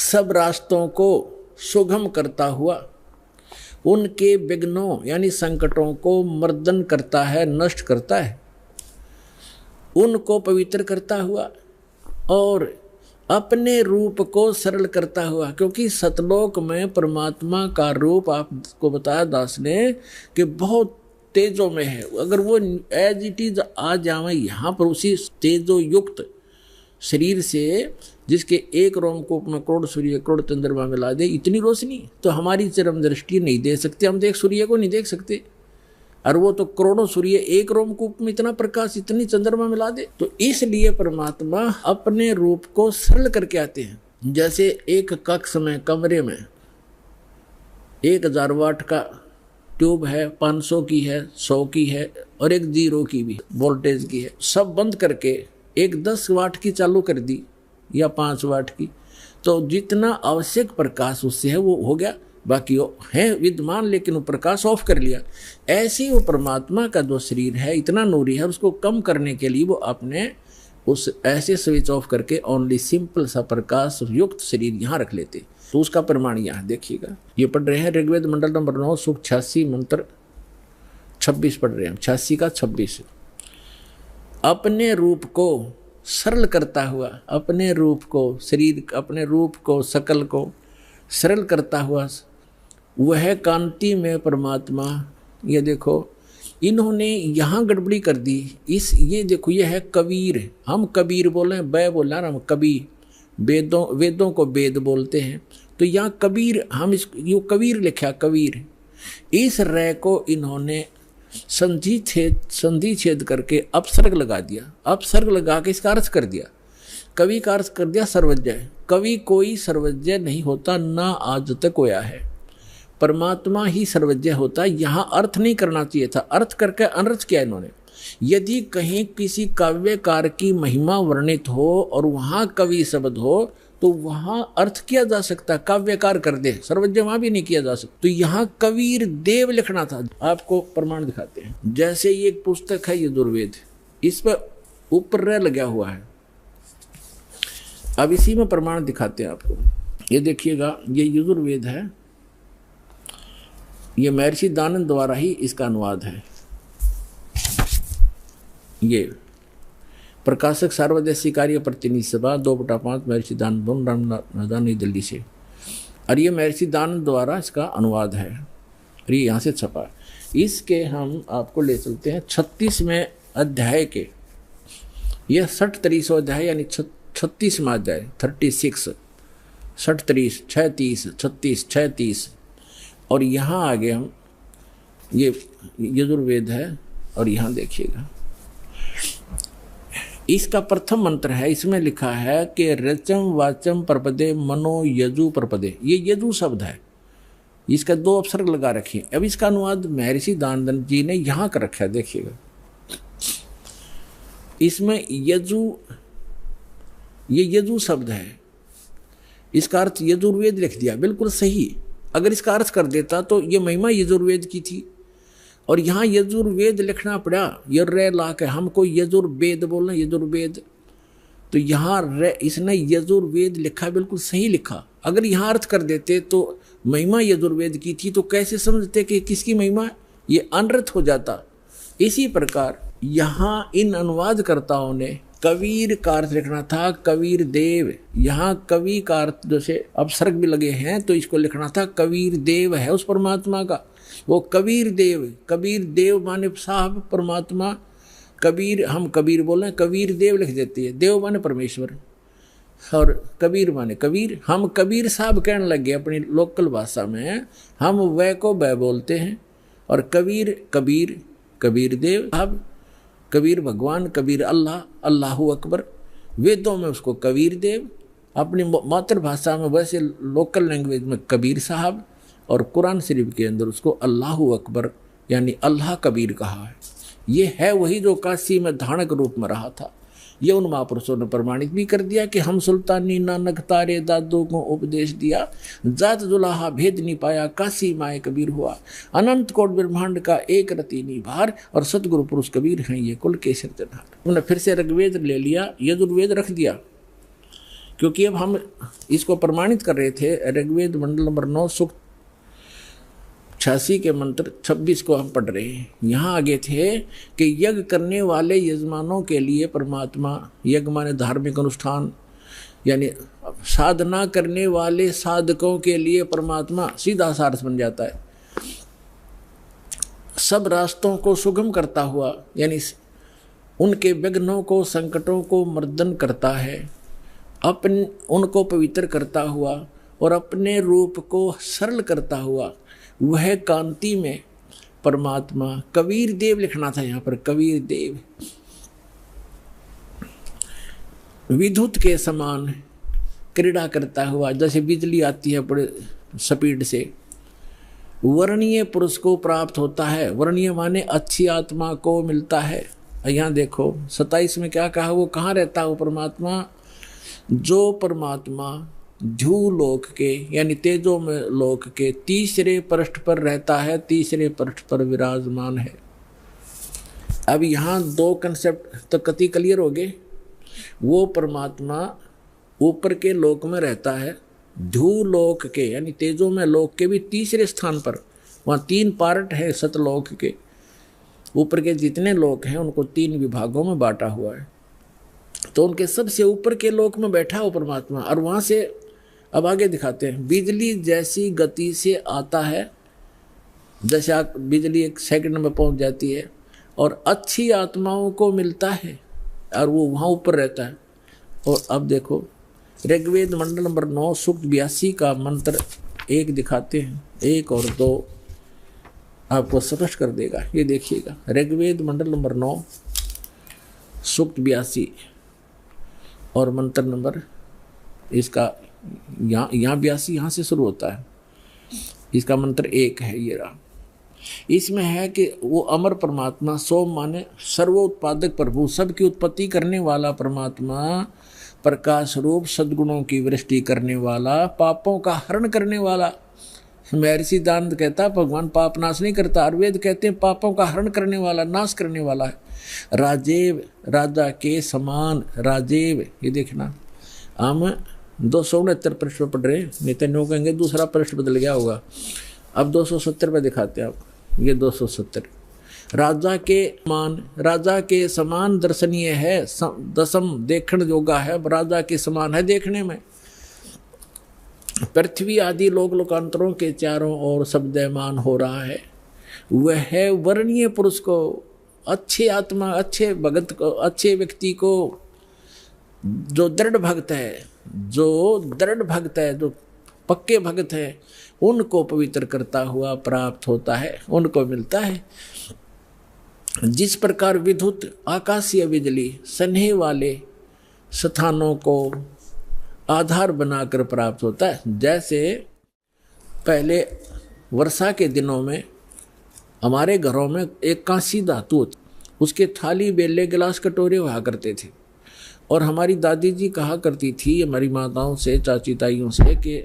सब रास्तों को सुगम करता हुआ उनके विघ्नों यानी संकटों को मर्दन करता है, नष्ट करता है, उनको पवित्र करता हुआ और अपने रूप को सरल करता हुआ। क्योंकि सतलोक में परमात्मा का रूप आपको बताया दास ने कि बहुत तेजों में है। अगर वो एज इट इज आ जाए यहाँ पर उसी तेजो युक्त शरीर से, जिसके एक रोमकूप में करोड़ सूर्य करोड़ चंद्रमा मिला दे, इतनी रोशनी तो हमारी चरम दृष्टि नहीं दे सकती। हम देख सूर्य को नहीं देख सकते, और वो तो करोड़ों सूर्य एक रोमकूप में इतना प्रकाश इतनी चंद्रमा मिला दे। तो इसलिए परमात्मा अपने रूप को सरल करके आते हैं। जैसे एक कक्ष में कमरे में 1000 वाट का ट्यूब है, 500 की है, 100 की है और एक 0 की भी वोल्टेज की है, सब बंद करके एक 10 वाट की चालू कर दी या 5 वाट की, तो जितना आवश्यक प्रकाश उससे है वो हो गया, बाकी वो है विद्यमान लेकिन वो प्रकाश ऑफ कर लिया। ऐसे वो परमात्मा का जो शरीर है इतना नूरी है, उसको कम करने के लिए वो अपने उस ऐसे स्विच ऑफ करके ओनली सिंपल सा प्रकाश युक्त शरीर यहाँ रख लेते। तो उसका प्रमाण यहाँ देखिएगा, ये पढ़ रहे हैं ऋग्वेद मंडल नंबर 9 सूक्त 86 मंत्र 26 पढ़ रहे हैं, 86 का 26। अपने रूप को सरल करता हुआ, अपने रूप को शरीर, अपने रूप को सकल को सरल करता हुआ वह कांति में परमात्मा। ये देखो इन्होंने यहाँ गड़बड़ी कर दी। ये देखो ये है कबीर, हम कबीर बोले, बै बोला हम कबीर, वेदों को वेद बोलते हैं, तो यहाँ कबीर हम यो कबीर लिखा कबीर। इस रै को इन्होंने संधि छेद करके अपसर्ग लगा दिया, अपसर्ग लगा के इसका अर्थ कर दिया, कवि का अर्थ कर दिया सर्वज्ञ। कवि कोई सर्वज्ञ नहीं होता, ना आज तक होया है, परमात्मा ही सर्वज्ञ होता है। यहाँ अर्थ नहीं करना चाहिए था, अर्थ करके अनर्थ किया इन्होंने। यदि कहीं किसी काव्यकार की महिमा वर्णित हो और वहाँ कवि शब्द हो तो वहाँ अर्थ किया जा सकता, काव्यकार कर दे, सर्वज्ञ वहाँ भी नहीं किया जा सकता। तो यहाँ कबीर देव लिखना था। आपको प्रमाण दिखाते हैं, जैसे ये एक पुस्तक है यजुर्वेद, इस पर ऊपर रह लगा हुआ है। अब इसी में प्रमाण दिखाते हैं आपको। ये देखिएगा, ये यजुर्वेद है, ये महर्षि दयानंद द्वारा ही इसका अनुवाद है। ये प्रकाशक सार्वदेशी कार्य प्रतिनिधि सभा 2/5 महर्षि दयानंद मैदान नई दिल्ली से, और ये महर्षि दयानंद द्वारा इसका अनुवाद है, और ये यहाँ से छपा। इसके हम आपको ले चलते हैं 36वें अध्याय के यह 36वां अध्याय यानी 36वां अध्याय 36, 36, 36, 36, 36। और यहाँ आगे हम ये यजुर्वेद है और यहाँ देखिएगा इसका प्रथम मंत्र है। इसमें लिखा है कि रचम वाचम प्रपदे मनो यजु प्रपदे। ये यजु शब्द है, इसका 2 उपसर्ग लगा रखिए। अब इसका अनुवाद महर्षि दानदंड जी ने यहाँ कर रखा है, देखिएगा। इसमें यजु, ये यजु शब्द है, इसका अर्थ यजुर्वेद लिख दिया, बिल्कुल सही। अगर इसका अर्थ कर देता तो ये महिमा यजुर्वेद की थी, और यहाँ यजुर्वेद लिखना पड़ा। ये रे ला के हमको यजुर्वेद बोलना, यजुर्वेद। तो यहाँ इसने यजुर्वेद लिखा, बिल्कुल सही लिखा। अगर यहाँ अर्थ कर देते तो महिमा यजुर्वेद की थी, तो कैसे समझते कि किसकी महिमा? ये अनर्थ हो जाता। इसी प्रकार यहाँ इन अनुवादकर्ताओं ने कबीर का अर्थ लिखना था, कबीर देव। यहाँ कवि का अर्थ जैसे अपसर्ग भी लगे हैं, तो इसको लिखना था कबीर देव है उस परमात्मा का, वो कबीर देव। कबीर देव माने साहब परमात्मा, कबीर हम कबीर बोले, कबीर देव लिख देती है। देव माने परमेश्वर और कबीर माने कबीर। हम कबीर साहब कहने लगे अपनी लोकल भाषा में, हम वह को वह बोलते हैं। और कबीर कबीर, कबीर देव साहब, कबीर भगवान, कबीर अल्लाह, अल्लाहू अकबर। वेदों में उसको कबीर देव, अपनी मातृभाषा में वैसे लोकल लैंग्वेज में कबीर साहब, और कुरान शरीफ के अंदर उसको अल्लाहू अकबर यानी अल्लाह कबीर कहा है। ये है वही जो काशी में धानक रूप में रहा था। ये उन महापुरुषों ने प्रमाणित भी कर दिया कि हम सुल्तानी नानक तारे दादों को उपदेश दिया, जात जुलाहा भेद नहीं पाया, काशी माए कबीर हुआ। अनंत कोट ब्रह्मांड का एक रति निभार, और सतगुरु पुरुष कबीर हैं ये कुल के सिरजनहार। उन्होंने फिर से ऋग्वेद ले लिया, यजुर्वेद रख दिया, क्योंकि अब हम इसको प्रमाणित कर रहे थे। ऋग्वेद मंडल नंबर 9 सूक्त 86 के मंत्र 26 को हम पढ़ रहे हैं। यहाँ आगे थे कि यज्ञ करने वाले यजमानों के लिए परमात्मा, यज्ञ माने धार्मिक अनुष्ठान, यानी साधना करने वाले साधकों के लिए परमात्मा, सीधा सार्थ बन जाता है। सब रास्तों को सुगम करता हुआ, यानी उनके विघ्नों को, संकटों को मर्दन करता है, अपने उनको पवित्र करता हुआ और अपने रूप को सरल करता हुआ, वह कांति में परमात्मा कबीर देव लिखना था यहाँ पर, कबीर देव। विद्युत के समान क्रीड़ा करता हुआ, जैसे बिजली आती है बड़े स्पीड से, वर्णीय पुरुष को प्राप्त होता है। वर्णीय माने अच्छी आत्मा को मिलता है। यहाँ देखो 27 में क्या कहा, वो कहाँ रहता है वो परमात्मा? जो परमात्मा ध्रुव लोक के यानी तेजो में लोक के तीसरे पृष्ठ पर रहता है, तीसरे पृष्ठ पर विराजमान है। अब यहाँ 2 कंसेप्ट तो कति क्लियर हो गए। वो परमात्मा ऊपर के लोक में रहता है, ध्रुव लोक के यानी तेजो में लोक के भी तीसरे स्थान पर। वहाँ 3 पार्ट है सतलोक के। ऊपर के जितने लोक हैं उनको 3 विभागों में बांटा हुआ है। तो उनके सबसे ऊपर के लोक में बैठा हो परमात्मा। और वहाँ से अब आगे दिखाते हैं, बिजली जैसी गति से आता है, जैसे बिजली 1 सेकंड में पहुंच जाती है, और अच्छी आत्माओं को मिलता है, और वो वहाँ ऊपर रहता है। और अब देखो ऋग्वेद मंडल नंबर 9 सूक्त 82 का मंत्र 1 दिखाते हैं, 1 और 2 आपको स्पष्ट कर देगा। ये देखिएगा, ऋग्वेद मंडल नंबर 9 सूक्त 82 और मंत्र नंबर इसका यहाँ 82 यहाँ से शुरू होता है। इसका मंत्र 1 है, ये रहा। इसमें है कि वो अमर परमात्मा, सोम माने सर्वोत्पादक प्रभु, सबकी उत्पत्ति करने वाला परमात्मा, प्रकाश रूप सद्गुणों की वृष्टि करने वाला, पापों का हरण करने वाला। महर्षि दानंद कहता भगवान पाप नाश नहीं करता, आयुर्वेद कहते हैं पापों का हरण करने वाला, नाश करने वाला है। राजेव, राजा के समान, राजेव। ये देखना, हम 269 पृष्ठ पर पढ़ रहे हैं, नहीं तो कहेंगे दूसरा पृष्ठ बदल गया होगा। अब 270 पे दिखाते हैं आप, ये 270। राजा के समान दर्शनीय है, दसम देखण योगा है, राजा के समान है देखने में। पृथ्वी आदि लोक लोकांतरों के चारों ओर शब्दमान हो रहा है। वह वर्णीय पुरुष को अच्छे आत्मा, अच्छे भगत को, अच्छे व्यक्ति को, जो दृढ़ भक्त है, जो पक्के भक्त है, उनको पवित्र करता हुआ प्राप्त होता है, उनको मिलता है। जिस प्रकार विद्युत आकाशीय बिजली स्नेह वाले स्थानों को आधार बनाकर प्राप्त होता है, जैसे पहले वर्षा के दिनों में हमारे घरों में एक कांसी धातु होती, उसके थाली बेले गिलास कटोरे हुआ करते थे, और हमारी दादी जी कहा करती थी हमारी माताओं से, चाची ताइयों से, कि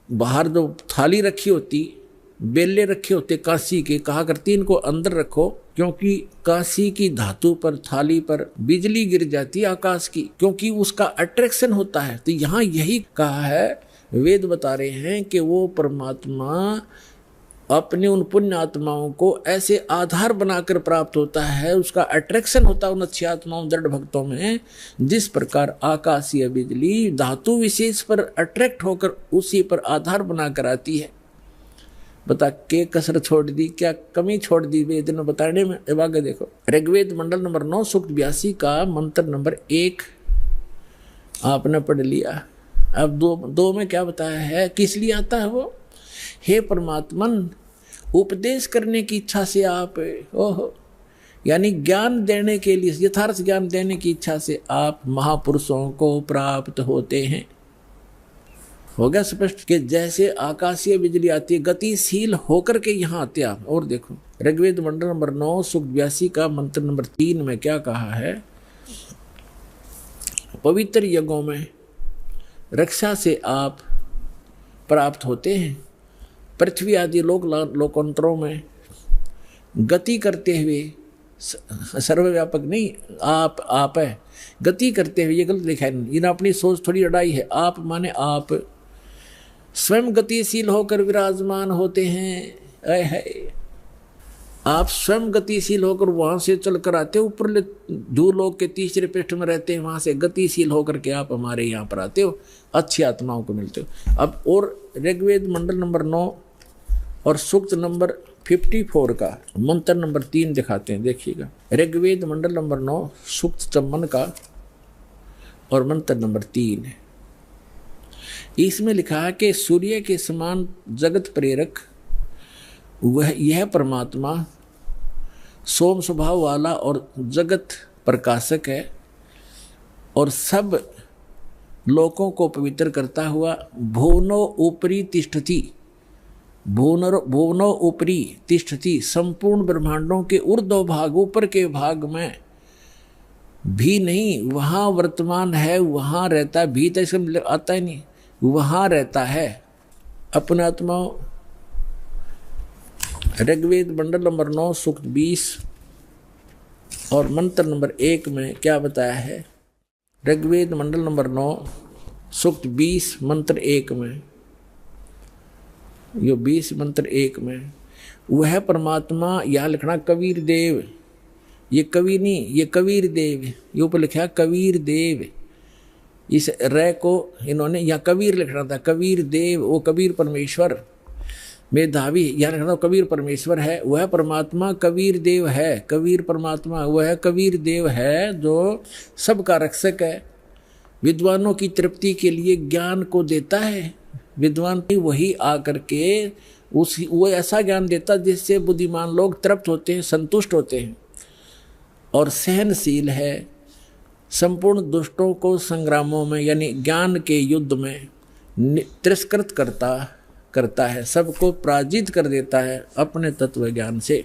बाहर जो थाली रखी होती, बेले रखे होते कांसी के, कहा करती इनको अंदर रखो, क्योंकि कांसी की धातु पर, थाली पर बिजली गिर जाती है आकाश की, क्योंकि उसका अट्रैक्शन होता है। तो यहाँ यही कहा है, वेद बता रहे हैं कि वो परमात्मा अपने उन पुण्य आत्माओं को ऐसे आधार बनाकर प्राप्त होता है, उसका अट्रैक्शन होता है उन अच्छी आत्माओं, दृढ़ भक्तों में, जिस प्रकार आकाशीय बिजली धातु विशेष पर अट्रैक्ट होकर उसी पर आधार बनाकर आती है। बता के कसर छोड़ दी, क्या कमी छोड़ दी वेद ने बताने में। अब आगे देखो, ऋग्वेद मंडल नंबर 9 सूक्त 82 का मंत्र नंबर 1 आपने पढ़ लिया। अब दो में क्या बताया है, किस लिए आता है वो? हे परमात्मन, उपदेश करने की इच्छा से आप, ओहो, यानी ज्ञान देने के लिए, यथार्थ ज्ञान देने की इच्छा से आप महापुरुषों को प्राप्त होते हैं। हो गया स्पष्ट कि जैसे आकाशीय बिजली आती है, गतिशील होकर के यहाँ आते आप। और देखो ऋग्वेद मंडल नंबर 9 सूक्त 82 का मंत्र नंबर 3 में क्या कहा है, पवित्र यज्ञों में रक्षा से आप प्राप्त होते हैं, पृथ्वी आदि लोकांतरों में गति करते हुए, सर्वव्यापक नहीं, आप है, गति करते हुए, ये गलत लिखा है, इन्हें अपनी सोच थोड़ी अड़ाई है। आप माने आप स्वयं गतिशील होकर विराजमान होते हैं, है आप स्वयं गतिशील होकर वहां से चल कर आते हो, ऊपर धूलोक के तीसरे पृष्ठ में रहते हैं, वहां से गतिशील होकर के आप हमारे यहाँ पर आते हो, अच्छी आत्माओं को मिलते हो। अब और ऋग्वेद मंडल नंबर 9 और सूक्त नंबर 54 का मंत्र नंबर 3 दिखाते हैं, देखिएगा। ऋग्वेद मंडल नंबर 9 सूक्त 54 का और मंत्र नंबर 3 है। इसमें लिखा है कि सूर्य के समान जगत प्रेरक वह, यह परमात्मा सोम स्वभाव वाला और जगत प्रकाशक है, और सब लोकों को पवित्र करता हुआ भुवनो ऊपरी तिष्ठति, भुवनो ऊपरी तिष्ठति, संपूर्ण ब्रह्मांडों के ऊर्ध्व भाग, ऊपर के भाग में भी नहीं, वहाँ वर्तमान है, वहाँ रहता है, भी तो इसमें आता ही नहीं, वहाँ रहता है अपने आत्माओं। ऋग्वेद मंडल नंबर 9 सूक्त 20 और मंत्र नंबर 1 में क्या बताया है, ऋग्वेद मंडल नंबर 9 सूक्त 20 मंत्र 1 में, यो 20 मंत्र 1 में वह परमात्मा, यहाँ लिखना कबीर देव, ये कवि नहीं, ये कबीर देव, ये ऊपर लिखा कबीर देव, इस रे को इन्होंने यहाँ कबीर लिखना था, कबीर देव, वो कबीर परमेश्वर मेधावी, यहाँ लिखना कबीर परमेश्वर है, वह परमात्मा कबीर देव है, कबीर परमात्मा वह कबीर देव है जो सबका रक्षक है, विद्वानों की तृप्ति के लिए ज्ञान को देता है। विद्वान वही आकर के वो ऐसा ज्ञान देता जिससे बुद्धिमान लोग तृप्त होते हैं, संतुष्ट होते हैं, और सहनशील है, संपूर्ण दुष्टों को संग्रामों में यानी ज्ञान के युद्ध में तिरस्कृत करता है, सबको पराजित कर देता है अपने तत्व ज्ञान से।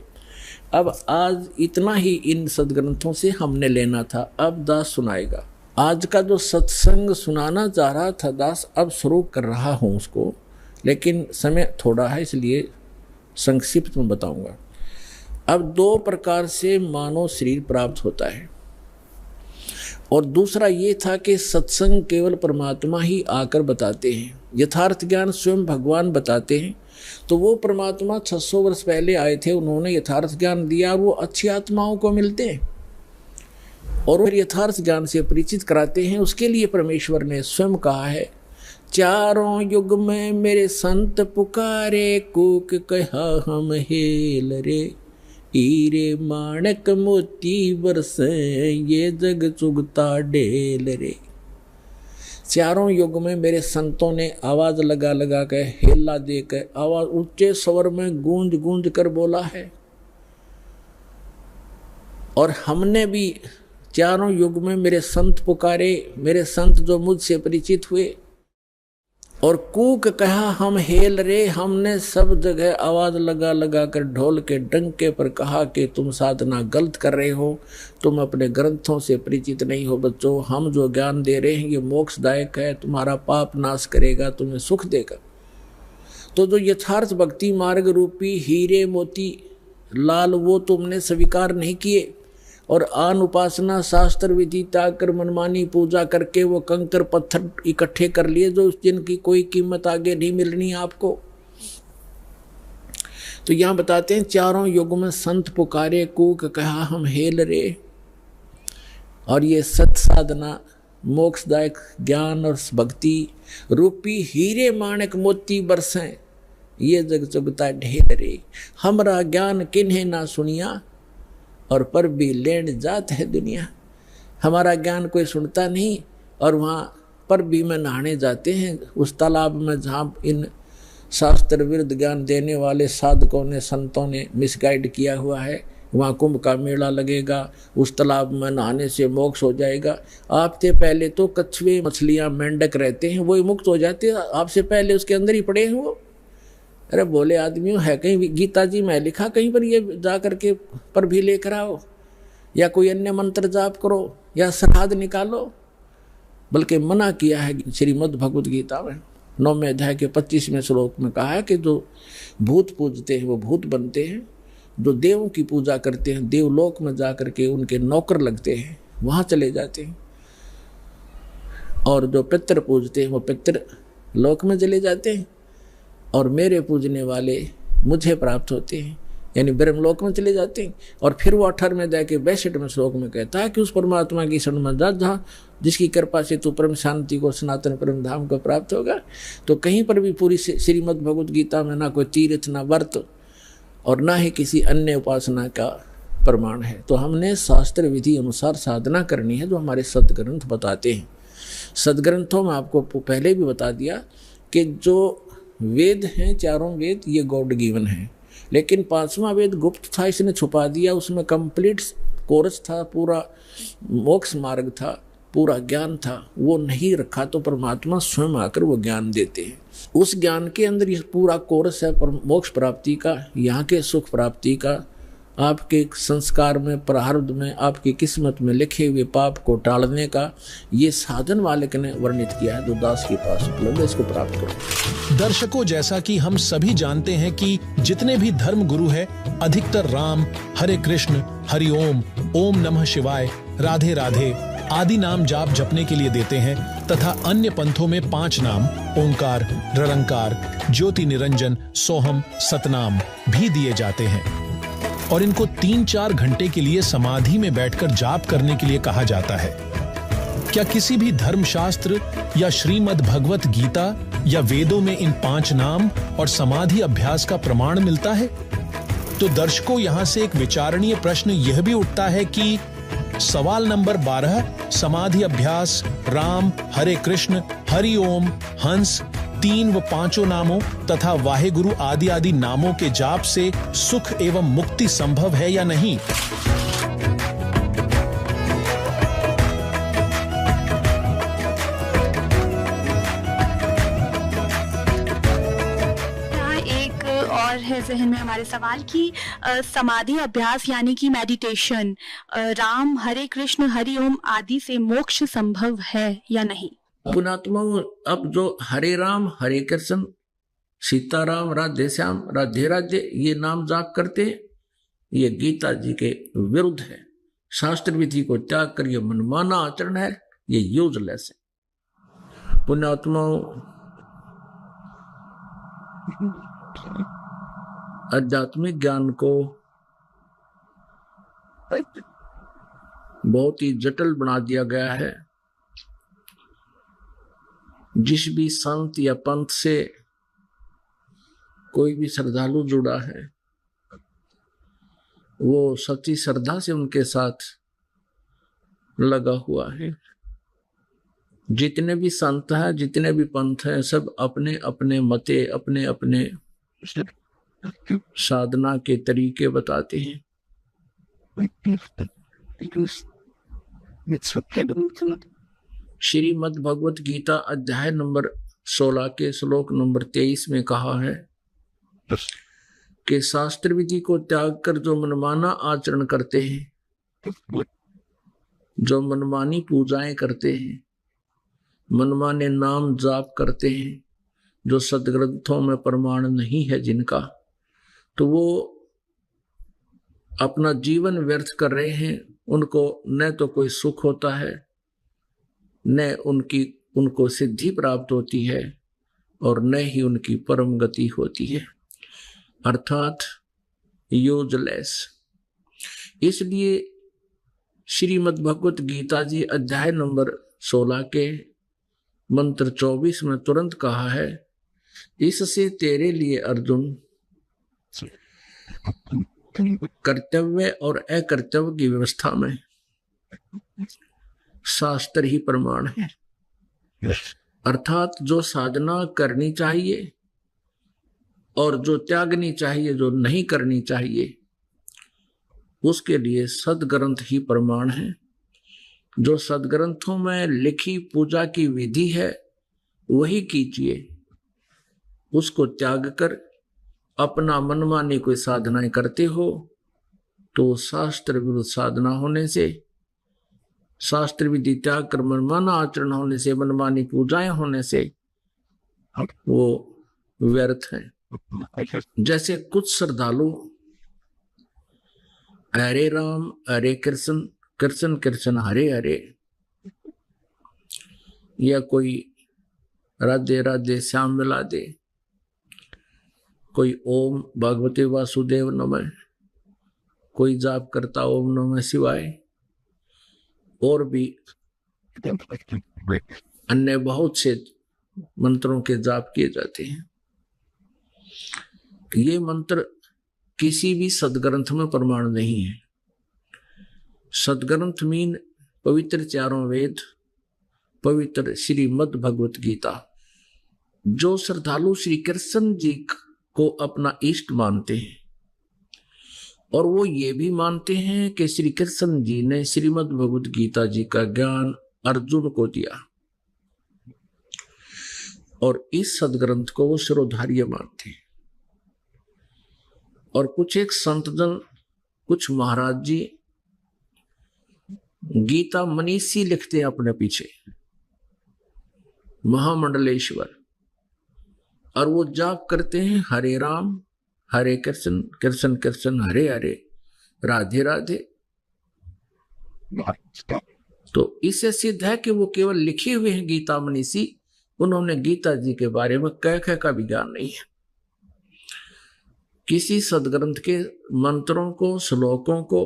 अब आज इतना ही इन सदग्रंथों से हमने लेना था। अब दास सुनाएगा। आज का जो सत्संग सुनाना चाह रहा था दास, अब शुरू कर रहा हूँ उसको, लेकिन समय थोड़ा है इसलिए संक्षिप्त में बताऊंगा। अब 2 प्रकार से मानव शरीर प्राप्त होता है, और दूसरा ये था कि सत्संग केवल परमात्मा ही आकर बताते हैं, यथार्थ ज्ञान स्वयं भगवान बताते हैं। तो वो परमात्मा 600 वर्ष पहले आए थे, उन्होंने यथार्थ ज्ञान दिया, वो अच्छी आत्माओं को मिलते हैं और फिर यथार्थ ज्ञान से परिचित कराते हैं। उसके लिए परमेश्वर ने स्वयं कहा है, चारों युग में मेरे संत पुकारे, कूक कहा हम हेल रे, हीरे माणक मोती बरसे ये जग चुगता ढेल रे। चारों युग में मेरे संतों ने आवाज लगा लगा कर, हेला देकर, आवाज ऊंचे स्वर में गूंज गूंज कर बोला है। और हमने भी चारों युग में मेरे संत पुकारे, मेरे संत जो मुझसे परिचित हुए और कूक कहा हम हेल रे। हमने सब जगह आवाज लगा लगा कर ढोल के डंके पर कहा कि तुम साधना गलत कर रहे हो, तुम अपने ग्रंथों से परिचित नहीं हो बच्चों। हम जो ज्ञान दे रहे हैं ये मोक्षदायक है, तुम्हारा पाप नाश करेगा, तुम्हें सुख देगा। तो जो यथार्थ भक्ति मार्ग रूपी हीरे मोती लाल वो तुमने स्वीकार नहीं किए, और आन उपासना शास्त्र विधि त्याग कर मनमानी पूजा करके वो कंकर पत्थर इकट्ठे कर लिए जो जिनकी कोई कीमत आगे नहीं मिलनी आपको। तो यहां बताते हैं चारों युग में संत पुकारे, कूक कहा हम हेल रे। और ये सत साधना मोक्षदायक ज्ञान और भक्ति रूपी हीरे माणक मोती बरसें ये जग चुगता ढेर रे। हमरा ज्ञान किन्हें ना सुनिया और पर भी लेन जात है दुनिया। हमारा ज्ञान कोई सुनता नहीं और वहाँ पर भी में नहाने जाते हैं उस तालाब में जहाँ इन शास्त्र विरुद्ध ज्ञान देने वाले साधकों ने संतों ने मिसगाइड किया हुआ है। वहाँ कुंभ का मेला लगेगा, उस तालाब में नहाने से मोक्ष हो जाएगा। आपसे पहले तो कछुए मछलियाँ मेंढक रहते हैं, वही मुक्त हो जाते हैं, आपसे पहले उसके अंदर ही पड़े हैं वो। अरे बोले आदमियों, है कहीं गीता जी में लिखा कहीं पर ये जा करके पर भी लेकर आओ, या कोई अन्य मंत्र जाप करो, या श्राद्ध निकालो। बल्कि मना किया है श्रीमद् भगवद गीता में 9वें अध्याय के 25वें श्लोक में कहा है कि जो भूत पूजते हैं वो भूत बनते हैं, जो देवों की पूजा करते हैं देवलोक में जा करके उनके नौकर लगते हैं, वहाँ चले जाते हैं, और जो पितर पूजते हैं वो पितर लोक में चले जाते हैं, और मेरे पूजने वाले मुझे प्राप्त होते हैं, यानी ब्रह्मलोक में चले जाते हैं। और फिर वो 18वें अध्याय के 62वें श्लोक में कहता है कि उस परमात्मा की शरण में जा जहाँ जिसकी कृपा से तू परम शांति को सनातन परम धाम को प्राप्त होगा। तो कहीं पर भी पूरी श्रीमद् भगवद गीता में ना कोई तीर्थ ना व्रत और ना ही किसी अन्य उपासना का प्रमाण है। तो हमने शास्त्र विधि अनुसार साधना करनी है जो हमारे सदग्रंथ बताते हैं। सदग्रंथों में आपको पहले भी बता दिया कि जो वेद हैं चारों वेद ये गॉड गिवन है, लेकिन 5वां वेद गुप्त था, इसने छुपा दिया। उसमें कंप्लीट कोर्स था, पूरा मोक्ष मार्ग था, पूरा ज्ञान था, वो नहीं रखा तो परमात्मा स्वयं आकर वो ज्ञान देते हैं। उस ज्ञान के अंदर ये पूरा कोर्स है मोक्ष प्राप्ति का, यहाँ के सुख प्राप्ति का, आपके संस्कार में प्रारब्ध में आपकी किस्मत में लिखे हुए पाप को टालने का। ये साधन वालक ने वर्णित किया है जो दास के पास उपलब्ध है, इसको प्राप्त करो। दर्शकों, जैसा कि हम सभी जानते हैं कि जितने भी धर्म गुरु है अधिकतर राम, हरे कृष्ण, हरि ओम, ओम नमः शिवाय, राधे राधे आदि नाम जाप जपने के लिए देते हैं, तथा अन्य पंथों में 5 नाम ओंकार, निरंकार, ज्योति निरंजन, सोहम, सतनाम भी दिए जाते हैं। और इनको 3-4 घंटे के लिए समाधि में बैठकर जाप करने के लिए कहा जाता है। क्या किसी भी धर्मशास्त्र या श्रीमद् भगवत गीता या वेदों में इन 5 नाम और समाधि अभ्यास का प्रमाण मिलता है? तो दर्शकों, यहां से एक विचारणीय प्रश्न यह भी उठता है कि सवाल नंबर 12 समाधि अभ्यास राम, हरे कृष्ण, हरि ओम, हंस 3 व 5 नामों तथा वाहेगुरु आदि आदि नामों के जाप से सुख एवं मुक्ति संभव है या नहीं? और है जहन में हमारे सवाल की समाधि अभ्यास यानी कि मेडिटेशन राम, हरे कृष्ण, हरि ओम आदि से मोक्ष संभव है या नहीं? पुणात्मा, अब जो हरे राम, हरे कृष्ण, सीताराम, राधे श्याम, राधे राधे ये नाम जाप करते हैं, ये गीता जी के विरुद्ध है। शास्त्र विधि को त्याग कर ये मनमाना आचरण है, ये यूजलेस है। पुण्यात्माओं, आध्यात्मिक ज्ञान को बहुत ही जटिल बना दिया गया है। जिस भी संत या पंथ से कोई भी श्रद्धालु जुड़ा है, वो सच्ची श्रद्धा से उनके साथ लगा हुआ है। जितने भी संत हैं, जितने भी पंथ हैं, सब अपने अपने मते, अपने अपने साधना के तरीके बताते हैं। श्रीमद् भगवत गीता अध्याय नंबर 16 के श्लोक नंबर 23 में कहा है कि शास्त्र विधि को त्याग कर जो मनमाना आचरण करते हैं, जो मनमानी पूजाएं करते हैं, मनमाने नाम जाप करते हैं, जो सदग्रंथों में प्रमाण नहीं है जिनका, तो वो अपना जीवन व्यर्थ कर रहे हैं। उनको न तो कोई सुख होता है, न उनको सिद्धि प्राप्त होती है, और न ही उनकी परम गति होती है, अर्थात यूजलेस। इसलिए श्रीमद् भगवत गीता जी अध्याय नंबर 16 के मंत्र 24 में तुरंत कहा है, इससे तेरे लिए अर्जुन कर्तव्य और अकर्तव्य की व्यवस्था में शास्त्र ही प्रमाण है। अर्थात जो साधना करनी चाहिए और जो त्यागनी चाहिए, जो नहीं करनी चाहिए, उसके लिए सदग्रंथ ही प्रमाण है। जो सदग्रंथों में लिखी पूजा की विधि है वही कीजिए। उसको त्याग कर अपना मनमानी कोई साधनाएं करते हो तो शास्त्र विरुद्ध साधना होने से, शास्त्र विधि त्याग कर मनमाना आचरण होने से, मनमानी पूजाएं होने से वो व्यर्थ है। जैसे कुछ श्रद्धालु हरे राम हरे कृष्ण, कृष्ण कृष्ण हरे हरे, या कोई राधे राधे श्याम मिला दे, कोई ओम भगवते वासुदेव नमः, कोई जाप करता ओम नमः शिवाय, और भी अन्य बहुत से मंत्रों के जाप किए जाते हैं। ये मंत्र किसी भी सदग्रंथ में प्रमाण नहीं है। सदग्रंथ मीन पवित्र चारों वेद, पवित्र श्रीमद् भगवत गीता। जो श्रद्धालु श्री कृष्ण जी को अपना इष्ट मानते हैं और वो ये भी मानते हैं कि श्री कृष्ण जी ने श्रीमद् भगवत गीता जी का ज्ञान अर्जुन को दिया, और इस सदग्रंथ को वो शिरोधार्य मानते हैं। और कुछ एक संतजन, कुछ महाराज जी गीता मनीषी लिखते हैं अपने पीछे, महामंडलेश्वर, और वो जाप करते हैं हरे राम हरे कृष्ण, कृष्ण कृष्ण हरे हरे, राधे राधे। तो इससे सिद्ध है कि वो केवल लिखे हुए हैं गीता मनीषी, उन्होंने गीता जी के बारे में कह का भी ज्ञान नहीं है। किसी सदग्रंथ के मंत्रों को, श्लोकों को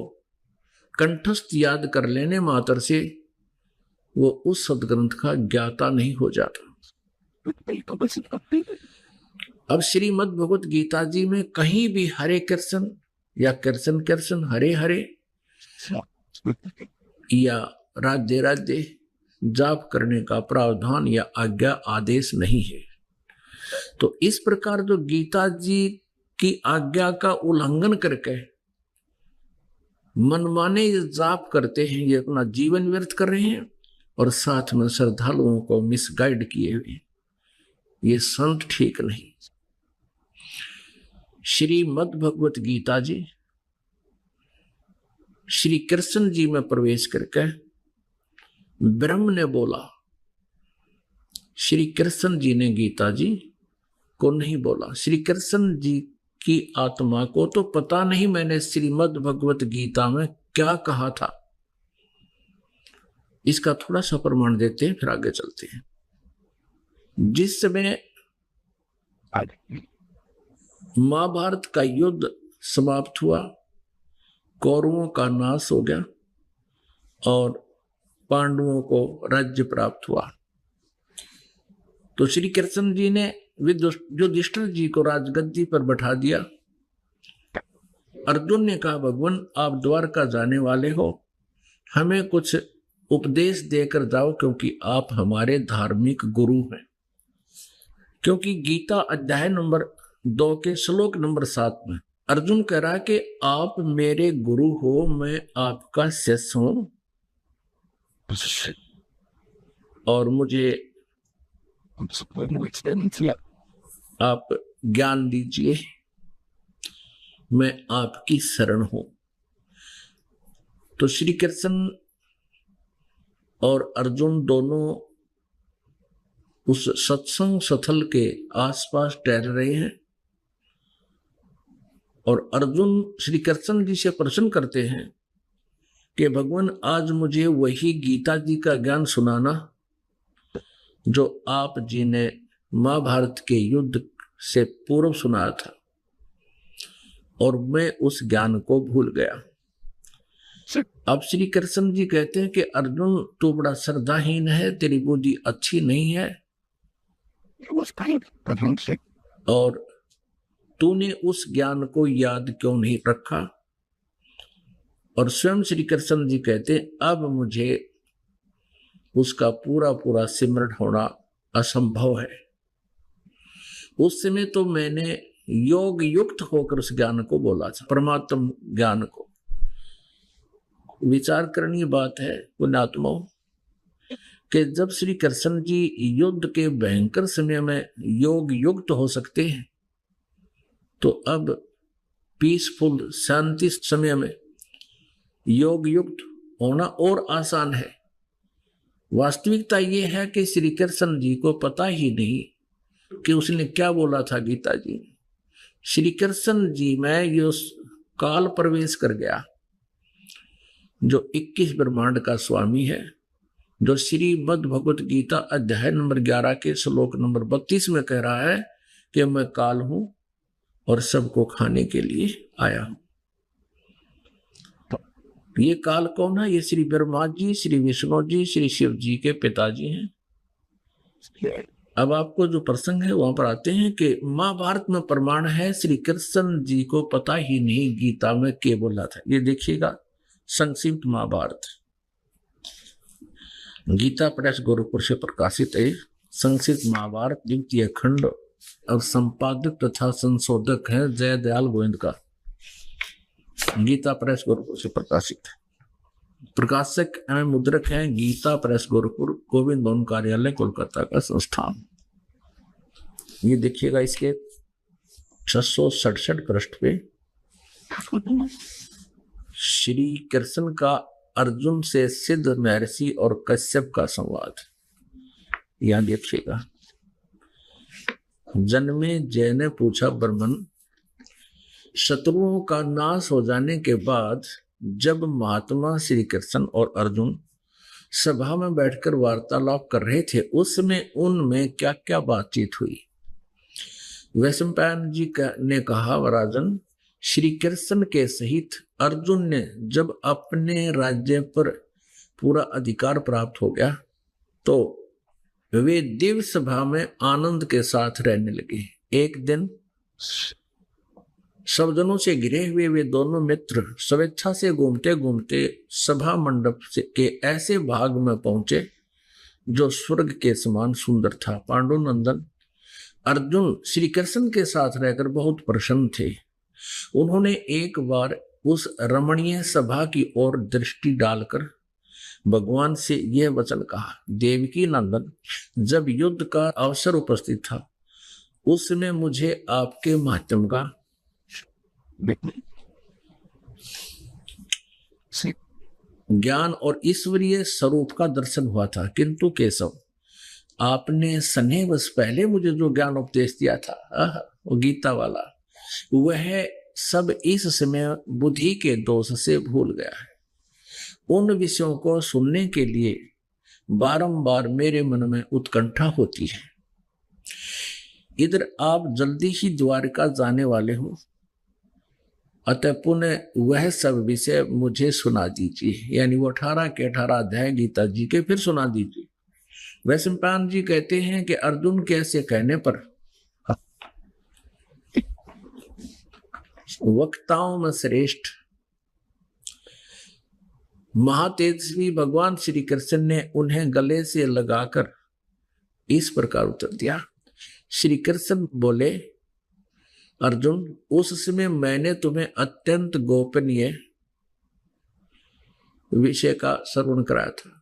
कंठस्थ याद कर लेने मात्र से वो उस सदग्रंथ का ज्ञाता नहीं हो जाता। अब श्रीमद् भगवत गीता जी में कहीं भी हरे कृष्ण या कृष्ण कृष्ण हरे हरे या राधे राधे जाप करने का प्रावधान या आज्ञा आदेश नहीं है। तो इस प्रकार जो गीता जी की आज्ञा का उल्लंघन करके मनमाने जाप करते हैं, ये अपना जीवन व्यर्थ कर रहे हैं और साथ में श्रद्धालुओं को मिसगाइड किए हुए, ये संत ठीक नहीं। श्रीमद् भगवत गीता जी श्री कृष्ण जी में प्रवेश करके ब्रह्म ने बोला, श्री कृष्ण जी ने गीता जी को नहीं बोला। श्री कृष्ण जी की आत्मा को तो पता नहीं मैंने श्रीमद् भगवत गीता में क्या कहा था। इसका थोड़ा सा प्रमाण देते हैं, फिर आगे चलते हैं। जिस समय महाभारत का युद्ध समाप्त हुआ, कौरवों का नाश हो गया और पांडवों को राज्य प्राप्त हुआ, तो श्री कृष्ण जी ने युधिष्ठिर जी को राजगद्दी पर बैठा दिया अर्जुन ने कहा, भगवान आप द्वारका जाने वाले हो, हमें कुछ उपदेश देकर जाओ, क्योंकि आप हमारे धार्मिक गुरु हैं। क्योंकि गीता अध्याय नंबर 2 के श्लोक नंबर 7 में अर्जुन कह रहा है कि आप मेरे गुरु हो, मैं आपका शिष्य हूं और मुझे आप ज्ञान दीजिए, मैं आपकी शरण हूं। तो श्री कृष्ण और अर्जुन दोनों उस सत्संग स्थल के आसपास टहल रहे हैं और अर्जुन श्री कृष्ण जी से प्रश्न करते हैं कि भगवान आज मुझे वही गीता जी का ज्ञान सुनाना जो आप जी ने महाभारत के युद्ध से पूर्व सुनाया था, और मैं उस ज्ञान को भूल गया। अब श्री कृष्ण जी कहते हैं कि अर्जुन तू बड़ा श्रद्धाहीन है, तेरी बुद्धि अच्छी नहीं है और तूने उस ज्ञान को याद क्यों नहीं रखा। और स्वयं श्री कृष्ण जी कहते हैं अब मुझे उसका पूरा पूरा सिमरण होना असंभव है। उस समय तो मैंने योग युक्त होकर उस ज्ञान को बोला था, परमात्म ज्ञान को। विचार करनी बात है पुण्यात्माओं कि जब श्री कृष्ण जी युद्ध के भयंकर समय में योग युक्त हो सकते हैं, तो अब पीसफुल शांति समय में योग युक्त होना और आसान है। वास्तविकता यह है कि श्री कृष्ण जी को पता ही नहीं कि उसने क्या बोला था गीता जी। श्री कृष्ण जी में ये काल प्रवेश कर गया जो 21 ब्रह्मांड का स्वामी है, जो श्रीमद् भगवत गीता अध्याय नंबर 11 के श्लोक नंबर 32 में कह रहा है कि मैं काल हूं और सबको खाने के लिए आया हूं। ये काल कौन है? ये श्री ब्रह्मा जी, श्री विष्णु जी, श्री शिव जी के पिताजी हैं। अब आपको जो प्रसंग है वहां पर आते हैं कि महाभारत में प्रमाण है श्री कृष्ण जी को पता ही नहीं गीता में क्या बोला था। ये देखिएगा संक्षिप्त महाभारत, गीता प्रेस गोरखपुर से प्रकाशित है। संक्षिप्त महाभारत द्वितीय खंड और संपादक तथा संशोधक है जय दयाल गोविंद का, गीता प्रेस गोरखपुर से प्रकाशित है। प्रकाशक एवं मुद्रक है गीता प्रेस गोरखपुर, गोविंद भवन कार्यालय कोलकाता का संस्थान। ये देखिएगा इसके 667 पृष्ठ पे श्री कृष्ण का अर्जुन से सिद्ध महर्षि और कश्यप का संवाद। यहां देखिएगा, जन्मे जय ने पूछा ब्रह्मन, शत्रुओं का नाश हो जाने के बाद जब महात्मा श्री कृष्ण और अर्जुन सभा में बैठकर वार्तालाप कर रहे थे, उसमें उनमें क्या क्या बातचीत हुई? वैशंपायन जी ने कहा, राजन, श्री कृष्ण के सहित अर्जुन ने जब अपने राज्य पर पूरा अधिकार प्राप्त हो गया तो वे दिव्य सभा में आनंद के साथ रहने लगे। एक दिन सब जनों से घिरे हुए वे दोनों मित्र स्वेच्छा से घूमते घूमते सभा मंडप के ऐसे भाग में पहुंचे जो स्वर्ग के समान सुंदर था। पांडुनंदन अर्जुन श्री कृष्ण के साथ रहकर बहुत प्रसन्न थे। उन्होंने एक बार उस रमणीय सभा की ओर दृष्टि डालकर भगवान से यह वचन कहा, देवकी नंदन, जब युद्ध का अवसर उपस्थित था उस समय मुझे आपके माध्यम का ज्ञान और ईश्वरीय स्वरूप का दर्शन हुआ था, किंतु केशव, आपने स्नेहवश पहले मुझे जो ज्ञान उपदेश दिया था वो गीता वाला, वह सब इस समय बुद्धि के दोष से भूल गया है। उन विषयों को सुनने के लिए बारंबार मेरे मन में उत्कंठा होती है। इधर आप जल्दी ही द्वारका जाने वाले हो, अतः पुनः वह सब विषय मुझे सुना दीजिए, यानी वो 18 के 18 अध्याय गीता जी के फिर सुना दीजिए। वैशंपायन जी कहते हैं कि अर्जुन के ऐसे कहने पर वक्ताओं में श्रेष्ठ महातेजस्वी भगवान श्री कृष्ण ने उन्हें गले से लगाकर इस प्रकार उत्तर दिया। श्री कृष्ण बोले, अर्जुन, उस समय मैंने तुम्हें अत्यंत गोपनीय विषय का श्रवण कराया था।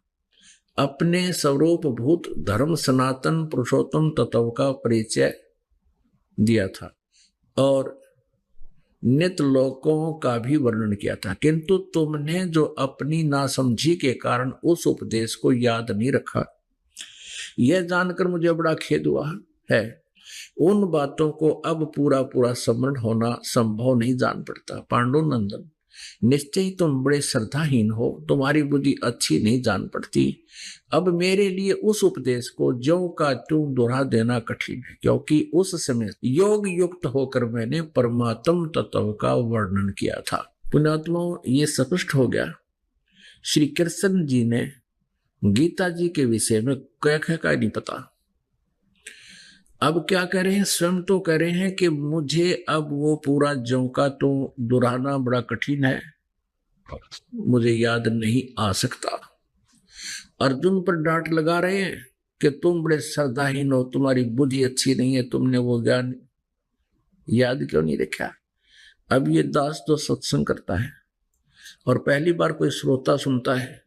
अपने स्वरूप भूत धर्म सनातन पुरुषोत्तम तत्व का परिचय दिया था और नित्य लोकों का भी वर्णन किया था, किंतु तुमने जो अपनी नासमझी के कारण उस उपदेश को याद नहीं रखा, यह जानकर मुझे बड़ा खेद हुआ है। उन बातों को अब पूरा पूरा स्मरण होना संभव नहीं जान पड़ता। पांडुनंदन, निश्चय ही तुम बड़े श्रद्धाहीन हो, तुम्हारी बुद्धि अच्छी नहीं जान पड़ती। अब मेरे लिए उस उपदेश को ज्यों का त्यों दोहरा देना कठिन है, क्योंकि उस समय योग युक्त होकर मैंने परमात्म तत्व का वर्णन किया था। पुण्यात्माओं, ये स्पष्ट हो गया। श्री कृष्ण जी ने गीता जी के विषय में क्या नहीं पता। अब क्या कह रहे हैं, स्वयं तो कह रहे हैं कि मुझे अब वो पूरा ज्यों का तो दोहराना बड़ा कठिन है, मुझे याद नहीं आ सकता। अर्जुन पर डांट लगा रहे हैं कि तुम बड़े श्रद्धाहीन हो, तुम्हारी बुद्धि अच्छी नहीं है, तुमने वो ज्ञान याद क्यों नहीं रखा। अब ये दास तो सत्संग करता है और पहली बार कोई श्रोता सुनता है,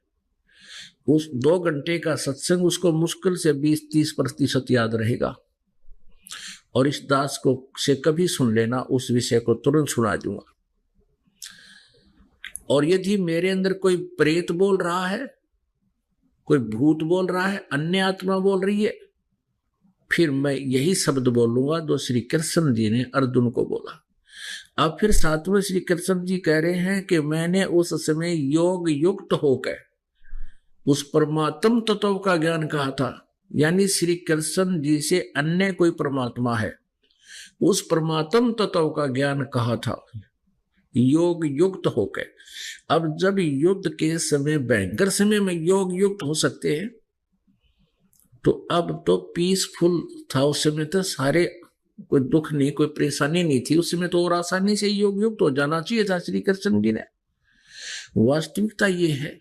उस 2 घंटे का सत्संग उसको मुश्किल से 20-30% याद रहेगा। और इस दास को से कभी सुन लेना, उस विषय को तुरंत सुना दूंगा। और यदि मेरे अंदर कोई प्रेत बोल रहा है, कोई भूत बोल रहा है, अन्य आत्मा बोल रही है, फिर मैं यही शब्द बोलूंगा जो श्री कृष्ण जी ने अर्जुन को बोला। अब फिर साथ में श्री कृष्ण जी कह रहे हैं कि मैंने उस समय योग युक्त होकर उस परमात्म तत्व का ज्ञान कहा था, यानी श्री कृष्ण जी से अन्य कोई परमात्मा है, उस परमात्म तत्व का ज्ञान कहा था योग युक्त होकर। अब जब युद्ध के समय, भयंकर समय में योग युक्त हो सकते हैं, तो अब तो पीसफुल था उस समय, तो सारे कोई दुख नहीं, कोई परेशानी नहीं थी उस समय, तो और आसानी से योग युक्त हो जाना चाहिए था श्री कृष्ण जी ने। वास्तविकता ये है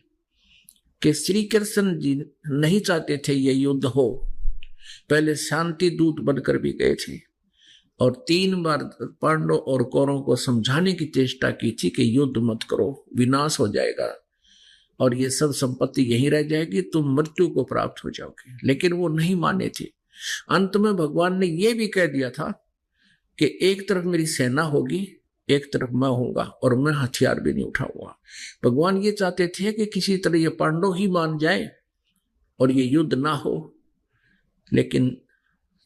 कि श्री कृष्ण जी नहीं चाहते थे ये युद्ध हो। पहले शांति दूत बनकर भी गए थे और 3 बार पांडव और कौरवों को समझाने की चेष्टा की थी कि युद्ध मत करो, विनाश हो जाएगा और ये सब संपत्ति यहीं रह जाएगी, तुम मृत्यु को प्राप्त हो जाओगे। लेकिन वो नहीं माने थे। अंत में भगवान ने ये भी कह दिया था कि एक तरफ मेरी सेना होगी, एक तरफ मैं होऊंगा और मैं हथियार भी नहीं उठाऊंगा। भगवान ये चाहते थे कि किसी तरह ये पांडव ही मान जाए और ये युद्ध ना हो, लेकिन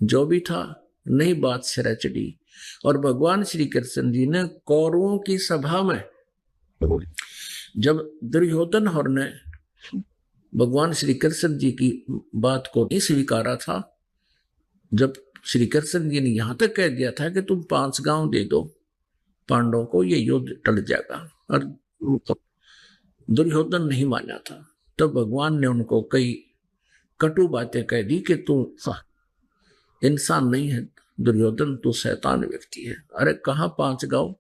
जो भी था नई बात सिरा चढ़ी। और भगवान श्री कृष्ण जी ने कौरवों की सभा में, जब दुर्योधन और ने भगवान श्री कृष्ण जी की बात को नहीं स्वीकारा था, जब श्री कृष्ण जी ने यहां तक कह दिया था कि तुम 5 गांव दे दो पांडवों को, ये युद्ध टल जाएगा, और दुर्योधन नहीं माना था, तब तो भगवान ने उनको कई कटु बातें कह दी कि तू इंसान नहीं है दुर्योधन, तू शैतान व्यक्ति है। अरे कहाँ 5 गांव,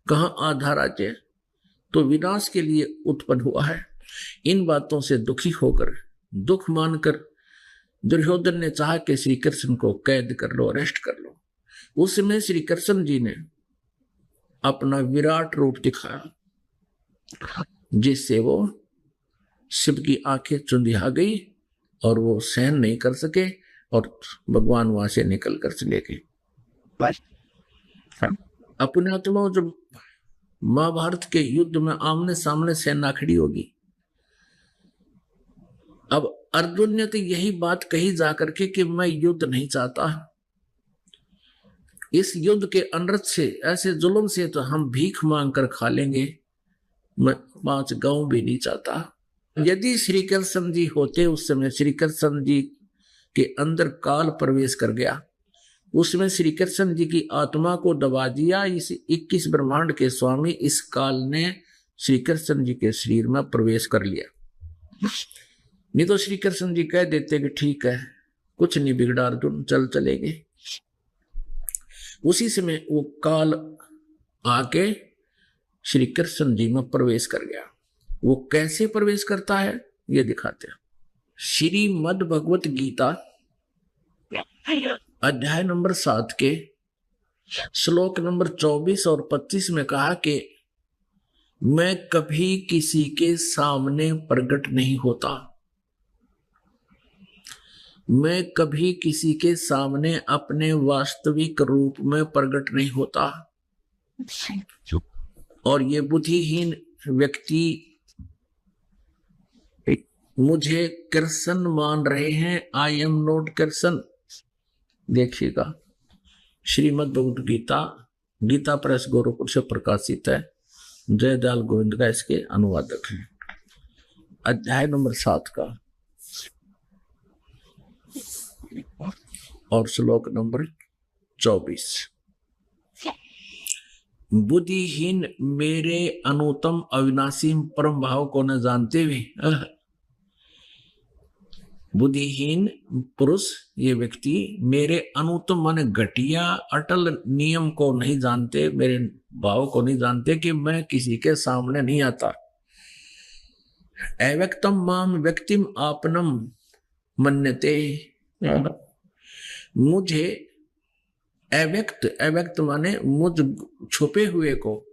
कहाँ आधा राज्य, तो विनाश के लिए उत्पन्न हुआ है। इन बातों से दुखी होकर, दुख मानकर दुर्योधन ने चाहा कि श्री कृष्ण को कैद कर लो, अरेस्ट कर लो। उस समय श्री कृष्ण जी ने अपना विराट रूप दिखाया, जिससे वो शिव की आंखें चुंधिया गई और वो सहन नहीं कर सके और भगवान वहां से निकल कर चले गए। अपने आत्माओं, जब महाभारत के युद्ध में आमने सामने सेना खड़ी होगी, अब अर्जुन ने तो यही बात कही जाकर के कि मैं युद्ध नहीं चाहता, इस युद्ध के अनर्थ से, ऐसे जुल्म से तो हम भीख मांग कर खा लेंगे, मैं 5 गांव भी नहीं चाहता। यदि श्री कृष्ण जी होते, उस समय श्री कृष्ण जी के अंदर काल प्रवेश कर गया, उसमें श्री कृष्ण जी की आत्मा को दबा दिया, इस 21 ब्रह्मांड के स्वामी इस काल ने श्री कृष्ण जी के शरीर में प्रवेश कर लिया। नहीं तो श्री कृष्ण जी कह देते कि ठीक है, कुछ नहीं बिगड़ा अर्जुन, चल चलेंगे। उसी समय वो काल आके श्री कृष्ण जी में प्रवेश कर गया। वो कैसे प्रवेश करता है ये दिखाते हैं। श्रीमद् भगवत गीता अध्याय नंबर 7 के श्लोक नंबर 24 और 25 में कहा कि मैं कभी किसी के सामने प्रकट नहीं होता, मैं कभी किसी के सामने अपने वास्तविक रूप में प्रकट नहीं होता। और ये बुद्धिहीन व्यक्ति मुझे कृष्ण मान रहे हैं, आई एम नॉट कृष्ण। देखिएगा, श्रीमद् भगवत गीता, गीता प्रेस गोरखपुर से प्रकाशित है। जयदयाल गोविंद का इसके अनुवादक है। अध्याय नंबर 7 का और श्लोक नंबर 24। बुद्धिहीन मेरे अनुत्तम अविनाशी परम भाव को न जानते हुए, बुद्धिहीन पुरुष ये व्यक्ति मेरे अनुत्तम माने घटिया अटल नियम को नहीं जानते, मेरे भाव को नहीं जानते कि मैं किसी के सामने नहीं आता। अव्यक्तम माम व्यक्तिम आपनम मन्यते, मुझे अव्यक्त माने मुझ छुपे हुए को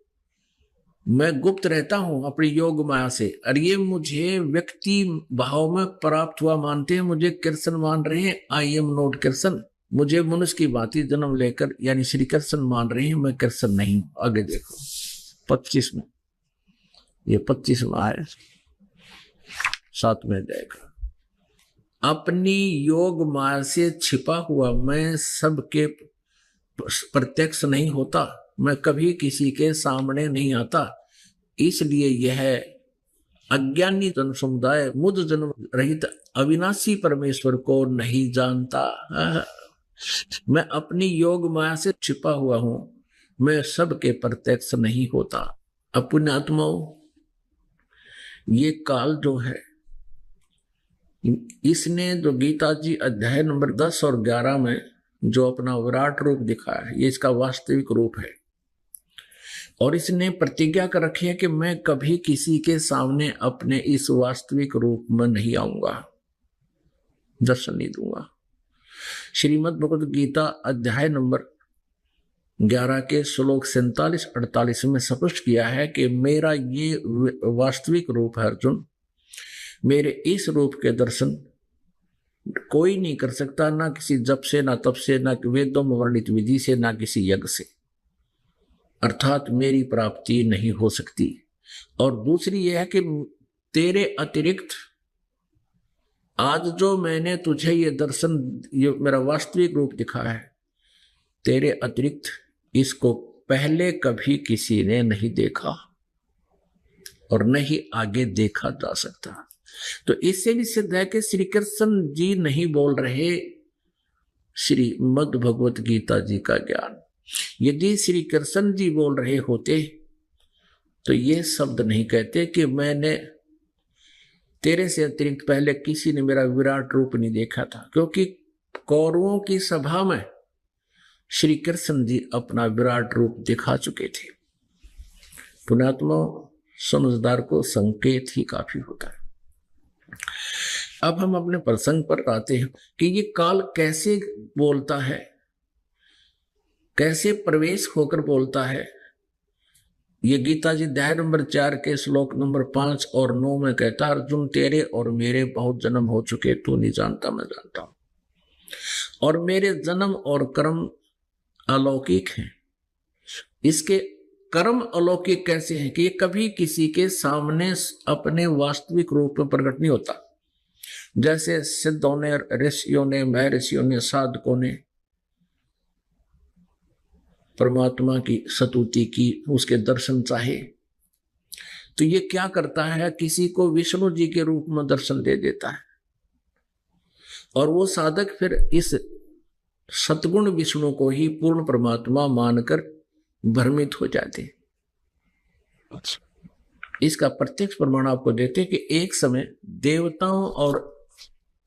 मैं गुप्त रहता हूं अपनी योग माया से, और ये मुझे व्यक्ति भाव में प्राप्त हुआ मानते हैं, मुझे कृष्ण मान रहे हैं, आई एम नॉट कृष्ण। मुझे मनुष्य की भांति जन्म लेकर यानी श्री कृष्ण मान रहे हैं, मैं कृष्ण नहीं। आगे देखो 25 में, ये 25 में आए 7 में जाएगा। अपनी योग माया से छिपा हुआ मैं सबके प्रत्यक्ष नहीं होता, मैं कभी किसी के सामने नहीं आता, इसलिए यह अज्ञानी जन समुदाय मुझ जन्म रहित अविनाशी परमेश्वर को नहीं जानता। मैं अपनी योग माया से छिपा हुआ हूं, मैं सबके प्रत्यक्ष नहीं होता। अपने आत्माओं, ये काल जो है, इसने जो गीता जी अध्याय नंबर 10 और 11 में जो अपना विराट रूप दिखाया है, ये इसका वास्तविक रूप है। और इसने प्रतिज्ञा कर रखी है कि मैं कभी किसी के सामने अपने इस वास्तविक रूप में नहीं आऊंगा, दर्शन नहीं दूंगा। श्रीमद् भगवत गीता अध्याय नंबर 11 के श्लोक 47-48 में स्पष्ट किया है कि मेरा ये वास्तविक रूप है अर्जुन, मेरे इस रूप के दर्शन कोई नहीं कर सकता, ना किसी जप से, ना तप से, ना वेदों में वर्णित विधि से, ना किसी यज्ञ से, अर्थात मेरी प्राप्ति नहीं हो सकती। और दूसरी यह है कि तेरे अतिरिक्त आज जो मैंने तुझे ये दर्शन, ये मेरा वास्तविक रूप दिखाया है, तेरे अतिरिक्त इसको पहले कभी किसी ने नहीं देखा और न ही आगे देखा जा सकता। तो इससे भी सिद्ध है कि श्री कृष्ण जी नहीं बोल रहे श्रीमद् भगवत गीता जी का ज्ञान। यदि श्री कृष्ण जी बोल रहे होते तो ये शब्द नहीं कहते कि मैंने तेरे से अतिरिक्त पहले किसी ने मेरा विराट रूप नहीं देखा था, क्योंकि कौरवों की सभा में श्री कृष्ण जी अपना विराट रूप दिखा चुके थे। पुण्यात्मा समझदार को संकेत ही काफी होता है। अब हम अपने प्रसंग पर आते हैं कि ये काल कैसे बोलता है, कैसे प्रवेश होकर बोलता है। ये गीता जी अध्याय नंबर 4 के श्लोक नंबर 5 और 9 में कहता है, अर्जुन तेरे और मेरे बहुत जन्म हो चुके, तू नहीं जानता मैं जानता हूं, और मेरे जन्म और कर्म अलौकिक हैं। इसके कर्म अलौकिक कैसे हैं कि ये कभी किसी के सामने अपने वास्तविक रूप में प्रकट नहीं होता। जैसे सिद्धों ने, ऋषियों ने, महर्षियों ने, साधकों ने परमात्मा की स्तुति की, उसके दर्शन चाहे, तो ये क्या करता है, किसी को विष्णु जी के रूप में दर्शन दे देता है, और वो साधक फिर इस सतगुण विष्णु को ही पूर्ण परमात्मा मानकर भ्रमित हो जाते। इसका प्रत्यक्ष प्रमाण आपको देते कि एक समय देवताओं और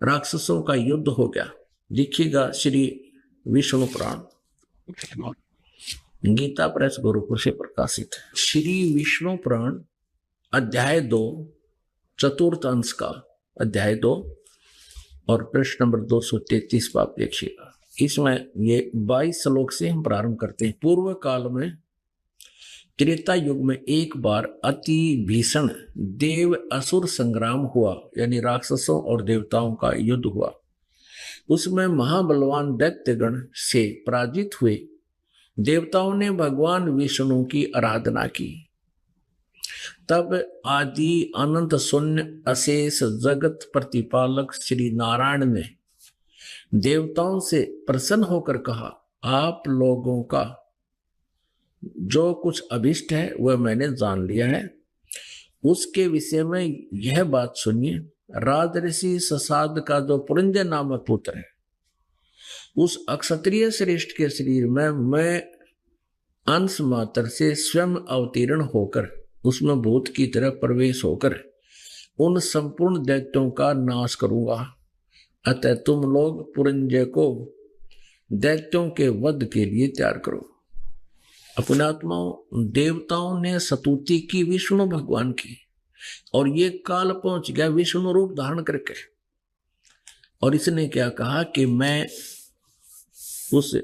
राक्षसों का युद्ध हो गया। देखिएगा श्री विष्णु पुराण गीता प्रेस गुरुकुल से प्रकाशित है। श्री विष्णु पुराण अध्याय 2 चतुर्थ अंश का अध्याय 2 और पृष्ठ नंबर 233 पर आप देखिएगा। इसमें ये 22 श्लोक से हम प्रारंभ करते हैं। पूर्व काल में त्रेता युग में एक बार अति भीषण देव असुर संग्राम हुआ, यानी राक्षसों और देवताओं का युद्ध हुआ। उसमें महाबलवान दैत्यगण से पराजित हुए देवताओं ने भगवान विष्णु की आराधना की। तब आदि अनंत शून्य अशेष जगत प्रतिपालक श्री नारायण ने देवताओं से प्रसन्न होकर कहा, आप लोगों का जो कुछ अभिष्ट है वह मैंने जान लिया है। उसके विषय में यह बात सुनिए। राजऋषि ससाद का जो पुरंजय नामक पुत्र है, उस अक्षत्रिय श्रेष्ठ के शरीर में मैं अंश मात्र से स्वयं अवतीर्ण होकर उसमें भूत की तरह प्रवेश होकर उन संपूर्ण दैत्यों का नाश करूंगा। अतः तुम लोग पुरंजय को दैत्यों के वध के लिए तैयार करो। अपने आत्माओं, देवताओं ने स्तुति की विष्णु भगवान की, और ये काल पहुंच गया विष्णु रूप धारण करके। और इसने क्या कहा कि मैं उस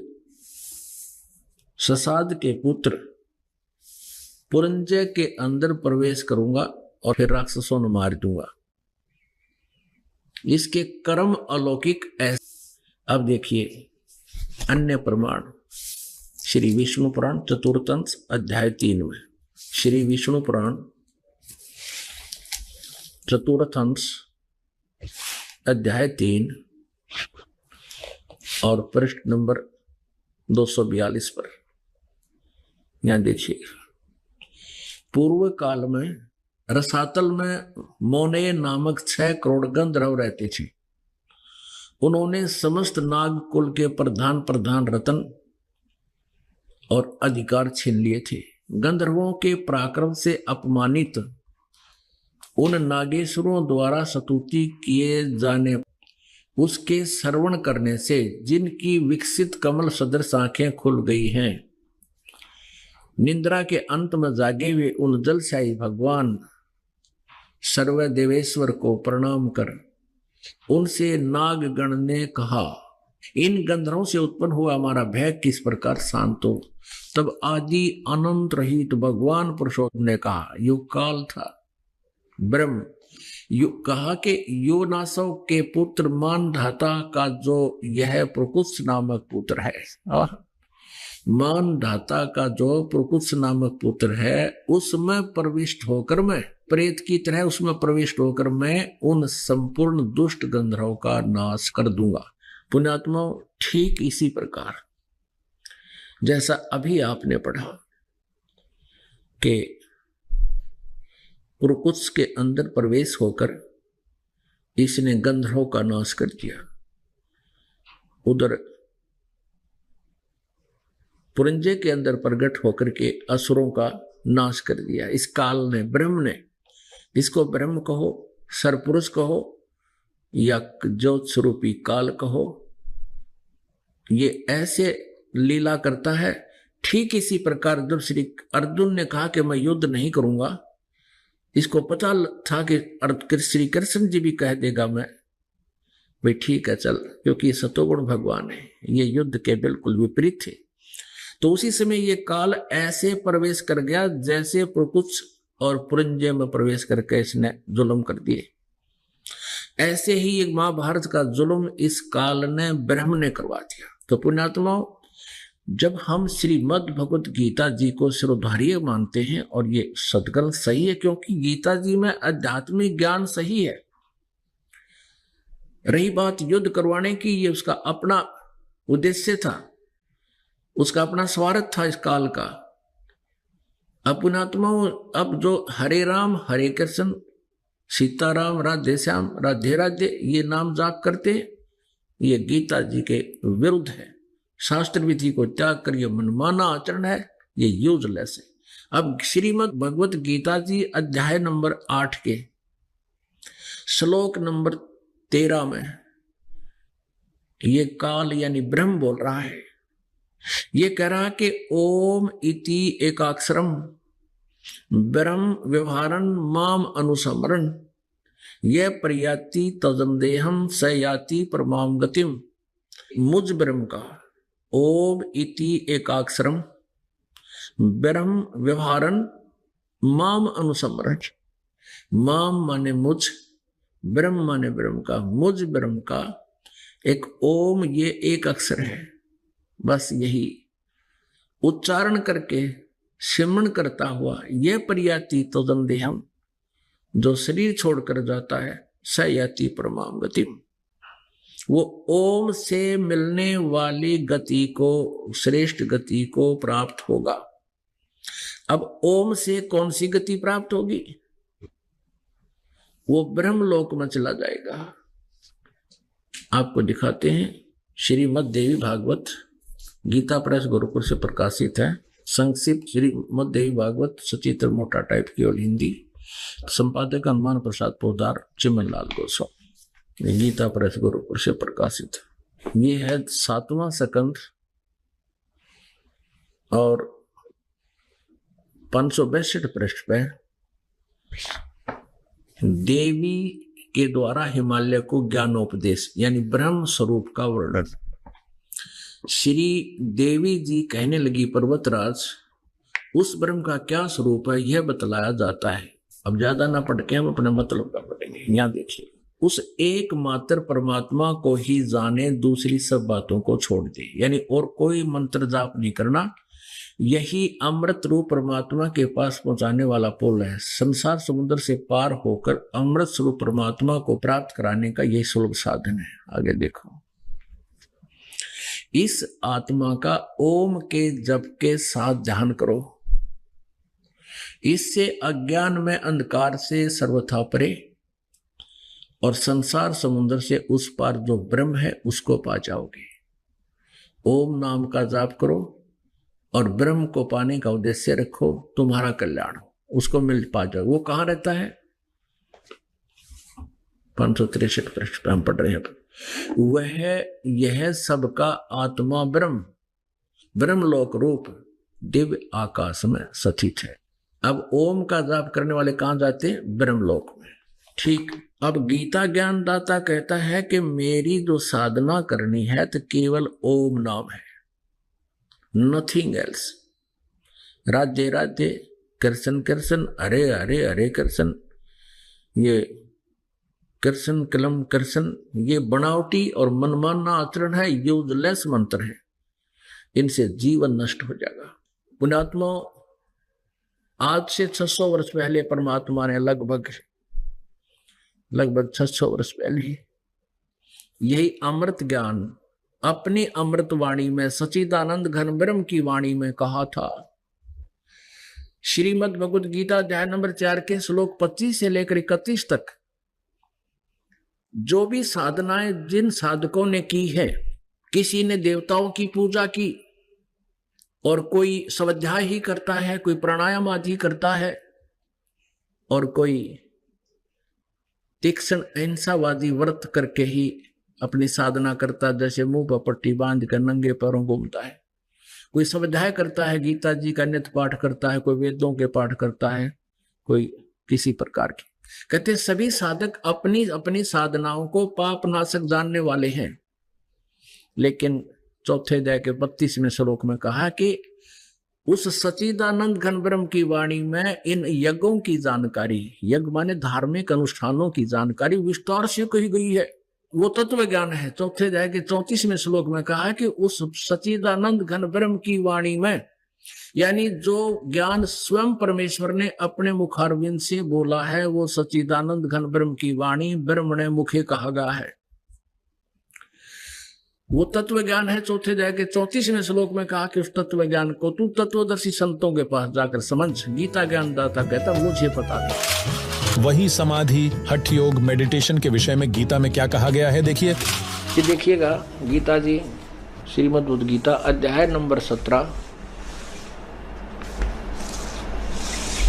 ससाद के पुत्र पुरंजय के अंदर प्रवेश करूंगा और फिर राक्षसों ने मार दूंगा। इसके कर्म अलौकिक ऐसे। अब देखिए अन्य प्रमाण श्री विष्णु पुराण चतुर्थंश अध्याय 3 में। श्री विष्णु पुराण चतुर्थंश अध्याय 3 और पृष्ठ नंबर 242 पर यहां देखिए। पूर्व काल में रसातल में मोने नामक 6 करोड़ गंधर्व रहते थे। उन्होंने समस्त नाग कुल के प्रधान रतन और अधिकार छीन लिए थे। गंधर्वों के पराक्रम से अपमानित उन नागेश्वरों द्वारा स्तुति किए जाने उसके श्रवण करने से जिनकी विकसित कमल सदृश आंखें खुल गई हैं, निंद्रा के अंत में जागे हुए उन जलशाही भगवान सर्वदेवेश्वर को प्रणाम कर उनसे नागगण ने कहा, इन गंधर्वों से उत्पन्न हुआ हमारा भय किस प्रकार शांत हो। तब आदि अनंत रहित भगवान पुरुषोत्तम ने कहा, युग काल था ब्रह्म कहा कि योनासव के पुत्र मानधाता का जो यह प्रकुत्स नामक पुत्र है, मानधाता का जो प्रकुत्स नामक पुत्र है, उसमें प्रविष्ट होकर मैं प्रेत की तरह उसमें प्रविष्ट होकर मैं उन संपूर्ण दुष्ट गंधर्वों का नाश कर दूंगा। पुण्यात्मा, ठीक इसी प्रकार जैसा अभी आपने पढ़ा कि प्रकुत्स के अंदर प्रवेश होकर इसने गंधर्वों का नाश कर दिया, उधर पुरंजय के अंदर प्रकट होकर के असुरों का नाश कर दिया। इस काल ने, ब्रह्म ने, इसको ब्रह्म कहो, सरपुरुष कहो या ज्योत स्वरूपी काल कहो, ये ऐसे लीला करता है। ठीक इसी प्रकार जब श्री अर्जुन ने कहा कि मैं युद्ध नहीं करूंगा, इसको पता था कि श्री कृष्ण जी भी कह देगा मैं, भाई ठीक है चल, क्योंकि ये सतोगुण भगवान है, ये युद्ध के बिल्कुल विपरीत थे। तो उसी समय ये काल ऐसे प्रवेश कर गया जैसे प्रकुत्स और पुरंजय में प्रवेश करके इसने जुल्म कर दिए। ऐसे ही एक महाभारत का जुल्म इस काल ने ब्रह्म ने करवा दिया। तो पुण्यात्माओं, जब हम श्रीमद् भगवत गीता जी को सिरोधार्य मानते हैं, और ये सदग्रंथ सही है क्योंकि गीता जी में आध्यात्मिक ज्ञान सही है। रही बात युद्ध करवाने की, ये उसका अपना उद्देश्य था, उसका अपना स्वार्थ था इस काल का। अब पुण्यात्माओं, अब जो हरे राम हरे कृष्ण सीताराम राधे श्याम राधे राधे ये नाम जाप करते, ये गीता जी के विरुद्ध है। शास्त्र विधि को त्याग कर ये मनमाना आचरण है, ये यूजलेस है। अब श्रीमद् भगवत गीता जी अध्याय नंबर 8 के श्लोक नंबर 13 में ये काल यानी ब्रह्म बोल रहा है, ये कह रहा कि ओम इति एकाक्षरम ब्रह्म व्यवहारन माम अनुसमरण यह प्रयाति तदंदेहम स याति परमाम गतिम। मुझ ब्रह्म का ओम इति एकाक्षरम ब्रह्म व्यवहारन माम अनुसमरण, माम माने मुझ, ब्रह्म माने ब्रह्म का, मुझ ब्रह्म का एक ओम, ये एक अक्षर है, बस यही उच्चारण करके सिमरण करता हुआ यह प्रयाति तदंदेहम, जो शरीर छोड़कर जाता है, स याति परमाम गतिम, वो ओम से मिलने वाली गति को, श्रेष्ठ गति को प्राप्त होगा। अब ओम से कौन सी गति प्राप्त होगी? वो ब्रह्मलोक में चला जाएगा। आपको दिखाते हैं, श्रीमद् देवी भागवत गीता प्रेस गोरखपुर से प्रकाशित है। संक्षिप्त श्रीमद् देवी भागवत सचित्र मोटा टाइप की और हिंदी, संपादक हनुमान प्रसाद पोदार, चिमन लाल गोस्वामी, गीता प्रेस गोरखपुर से प्रकाशित। ये है 7वां स्कंद और 562 पृष्ठ पे देवी के द्वारा हिमालय को ज्ञानोपदेश यानी ब्रह्म स्वरूप का वर्णन। श्री देवी जी कहने लगी, पर्वतराज उस ब्रह्म का क्या स्वरूप है यह बतलाया जाता है। अब ज्यादा ना पढ़ के हम अपने मतलब का पढ़ेंगे। यहाँ देखिए, उस एकमात्र परमात्मा को ही जाने, दूसरी सब बातों को छोड़ दे, यानी और कोई मंत्र जाप नहीं करना। यही अमृत रूप परमात्मा के पास पहुंचाने वाला पुल है। संसार समुद्र से पार होकर अमृत स्वरूप परमात्मा को प्राप्त कराने का यही सुलभ साधन है। आगे देखो, इस आत्मा का ओम के जप के साथ ध्यान करो। इससे अज्ञान में अंधकार से सर्वथा परे और संसार समुद्र से उस पार जो ब्रह्म है उसको पा जाओगे। ओम नाम का जाप करो और ब्रह्म को पाने का उद्देश्य रखो, तुम्हारा कल्याण हो, उसको मिल पा जाओ। वो कहाँ रहता है? 563 पृष्ठ पे हम पढ़ रहे हैं। वह यह सबका आत्मा ब्रह्म, ब्रह्मलोक रूप दिव्य आकाश में स्थित है। अब ओम का जाप करने वाले कहाँ जाते हैं? ब्रह्मलोक में। ठीक। अब गीता ज्ञानदाता कहता है कि मेरी जो साधना करनी है तो केवल ओम नाम है, नथिंग एल्स। राधे राधे, कृष्ण कृष्ण, हरे हरे, हरे कृष्ण, ये कृष्ण कलम कृष्ण, ये बनावटी और मनमाना आचरण है, यूजलेस मंत्र है। इनसे जीवन नष्ट हो जाएगा। पुण्यात्मा, आज से 600 वर्ष पहले परमात्मा ने लगभग 600 वर्ष पहले यही अमृत ज्ञान अपनी अमृत वाणी में, सच्चिदानंद घन ब्रह्म की वाणी में कहा था। श्रीमद् भगवद गीता अध्याय नंबर 4 के श्लोक 25 से लेकर 31 तक जो भी साधनाएं जिन साधकों ने की है, किसी ने देवताओं की पूजा की और कोई स्वाध्याय ही करता है, कोई प्राणायाम आदि करता है और कोई तीक्ष्ण अहिंसावादी व्रत करके ही अपनी साधना करता, जैसे मुंह पर पट्टी बांध कर नंगे पैरों घूमता है। कोई स्वाध्याय करता है, गीता जी का नित्य पाठ करता है, कोई वेदों के पाठ करता है, कोई किसी प्रकार की। कहते सभी साधक अपनी अपनी साधनाओं को पाप नाशक जानने वाले हैं। लेकिन चौथे अध्याय के 32वें श्लोक में कहा कि उस सच्चिदानंद घन ब्रह्म की वाणी में इन यज्ञों की जानकारी, यज्ञ माने धार्मिक अनुष्ठानों की जानकारी विस्तार से कही गई है। वो तत्व ज्ञान है। चौथे अध्याय के 34वें श्लोक में कहा कि उस सच्चिदानंद घन ब्रह्म की वाणी में, यानी जो ज्ञान स्वयं परमेश्वर ने अपने मुखारविंद से बोला है, वो सच्चिदानंद घन ब्रह्म की वाणी ब्रह्म ने मुखे कहा गया है। वो तत्व ज्ञान है। चौथे अध्याय के 34वें श्लोक में कहा कि उस तत्व ज्ञान को तू तत्वदर्शी संतों के पास जाकर समझ। गीता ज्ञानदाता कहता मुझे पता नहीं। वही समाधि, हठ योग, मेडिटेशन के विषय में गीता में क्या कहा गया है, देखिए। ये देखिएगा, गीता जी श्रीमद् भगवद गीता अध्याय नंबर 17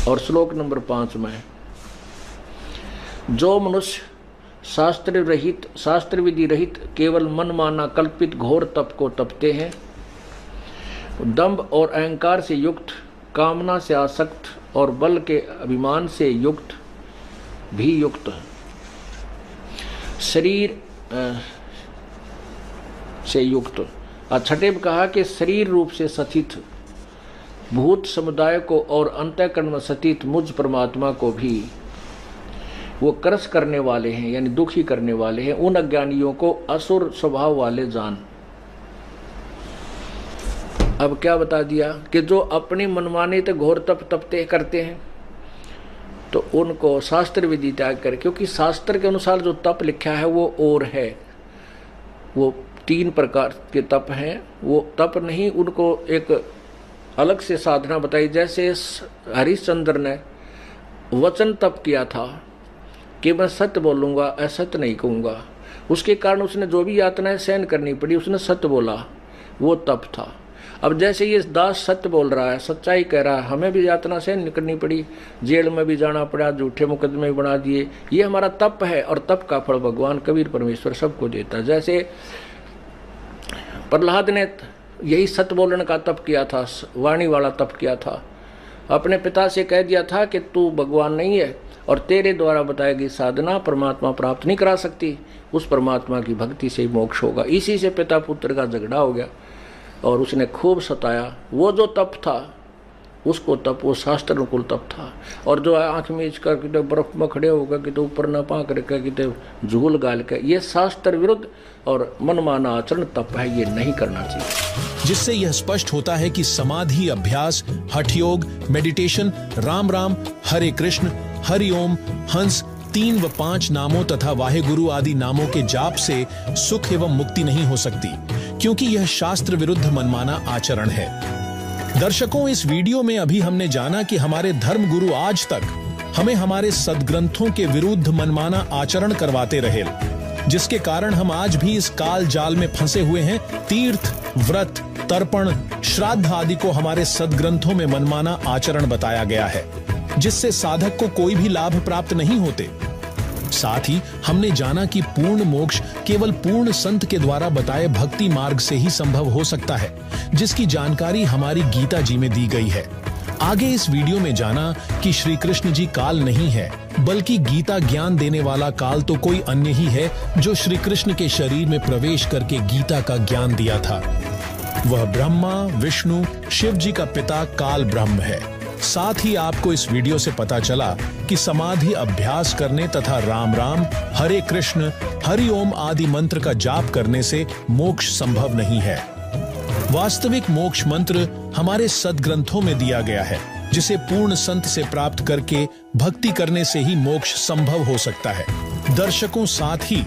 और श्लोक नंबर 5 में, जो मनुष्य शास्त्र विधि रहित केवल मनमाना कल्पित घोर तप को तपते हैं, दंभ और अहंकार से युक्त, कामना से आसक्त और बल के अभिमान से युक्त भी युक्त, शरीर से युक्त। छठे में कहा कि शरीर रूप से स्थित भूत समुदाय को और अंतःकरण में स्थित मुझ परमात्मा को भी वो क्रस करने वाले हैं, यानी दुखी करने वाले हैं। उन अज्ञानियों को असुर स्वभाव वाले जान। अब क्या बता दिया कि जो अपनी मनमानी तो घोर तप तपते करते हैं तो उनको शास्त्र विधि त्याग कर, क्योंकि शास्त्र के अनुसार जो तप लिखा है वो और है, वो 3 प्रकार के तप हैं। वो तप नहीं, उनको एक अलग से साधना बताई। जैसे हरिश्चंद्र ने वचन तप किया था कि मैं सत्य बोलूंगा, असत्य नहीं कहूंगा, उसके कारण उसने जो भी यातनाएं सहन करनी पड़ी, उसने सत्य बोला, वो तप था। अब जैसे ये दास सत्य बोल रहा है, सच्चाई कह रहा है, हमें भी यातना सहन करनी पड़ी, जेल में भी जाना पड़ा, झूठे मुकदमे भी बना दिए, ये हमारा तप है। और तप का फल भगवान कबीर परमेश्वर सबको देता है। जैसे प्रहलाद ने यही सत्य बोलने का तप किया था, वाणी वाला तप किया था। अपने पिता से कह दिया था कि तू भगवान नहीं है और तेरे द्वारा बताई गई साधना परमात्मा प्राप्त नहीं करा सकती, उस परमात्मा की भक्ति से ही मोक्ष होगा। इसी से पिता पुत्र का झगड़ा हो गया और उसने खूब सताया। वो जो तप था उसको तप, वो शास्त्र अनुकूल तप था। और जो आँख मीच कर कितने बर्फ में खड़े होकर कितने ऊपर न पा करके कितने झूल गाल के, ये शास्त्र विरुद्ध और मनमाना आचरण तप है, ये नहीं करना चाहिए। जिससे यह स्पष्ट होता है कि समाधि अभ्यास, हठ योग, मेडिटेशन, राम राम, हरे कृष्ण, हरि ओम, हंस, 3 व 5 नामों तथा वाहेगुरु आदि नामों के जाप से सुख एवं मुक्ति नहीं हो सकती, क्योंकि यह शास्त्र विरुद्ध मनमाना आचरण है। दर्शकों, इस वीडियो में अभी हमने जाना कि हमारे धर्म गुरु आज तक हमें हमारे सदग्रंथों के विरुद्ध मनमाना आचरण करवाते रहे, जिसके कारण हम आज भी इस काल जाल में फंसे हुए हैं। तीर्थ, व्रत, तर्पण, श्राद्ध आदि को हमारे सदग्रंथों में मनमाना आचरण बताया गया है, जिससे साधक को कोई भी लाभ प्राप्त नहीं होते। साथ ही हमने जाना कि पूर्ण मोक्ष केवल पूर्ण संत के द्वारा बताए भक्ति मार्ग से ही संभव हो सकता है, जिसकी जानकारी हमारी गीता जी में दी गई है। आगे इस वीडियो में जाना कि श्री कृष्ण जी काल नहीं है, बल्कि गीता ज्ञान देने वाला काल तो कोई अन्य ही है, जो श्री कृष्ण के शरीर में प्रवेश करके गीता का ज्ञान दिया था। वह ब्रह्मा, विष्णु, शिव जी का पिता काल ब्रह्म है। साथ ही आपको इस वीडियो से पता चला कि समाधि अभ्यास करने तथा राम राम, हरे कृष्ण, हरि ओम आदि मंत्र का जाप करने से मोक्ष संभव नहीं है। वास्तविक मोक्ष मंत्र हमारे सदग्रंथों में दिया गया है, जिसे पूर्ण संत से प्राप्त करके भक्ति करने से ही मोक्ष संभव हो सकता है। दर्शकों, साथ ही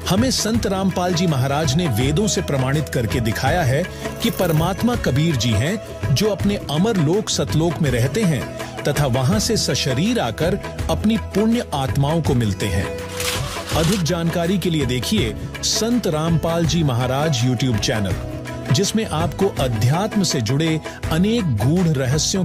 हमें संत रामपाल जी महाराज ने वेदों से प्रमाणित करके दिखाया है कि परमात्मा कबीर जी हैं, जो अपने अमर लोक सतलोक में रहते हैं तथा वहां से सशरीर आकर अपनी पुण्य आत्माओं को मिलते हैं। अधिक जानकारी के लिए देखिए संत रामपाल जी महाराज यूट्यूब चैनल, जिसमें आपको अध्यात्म से जुड़े अनेक गूढ़ रहस्यों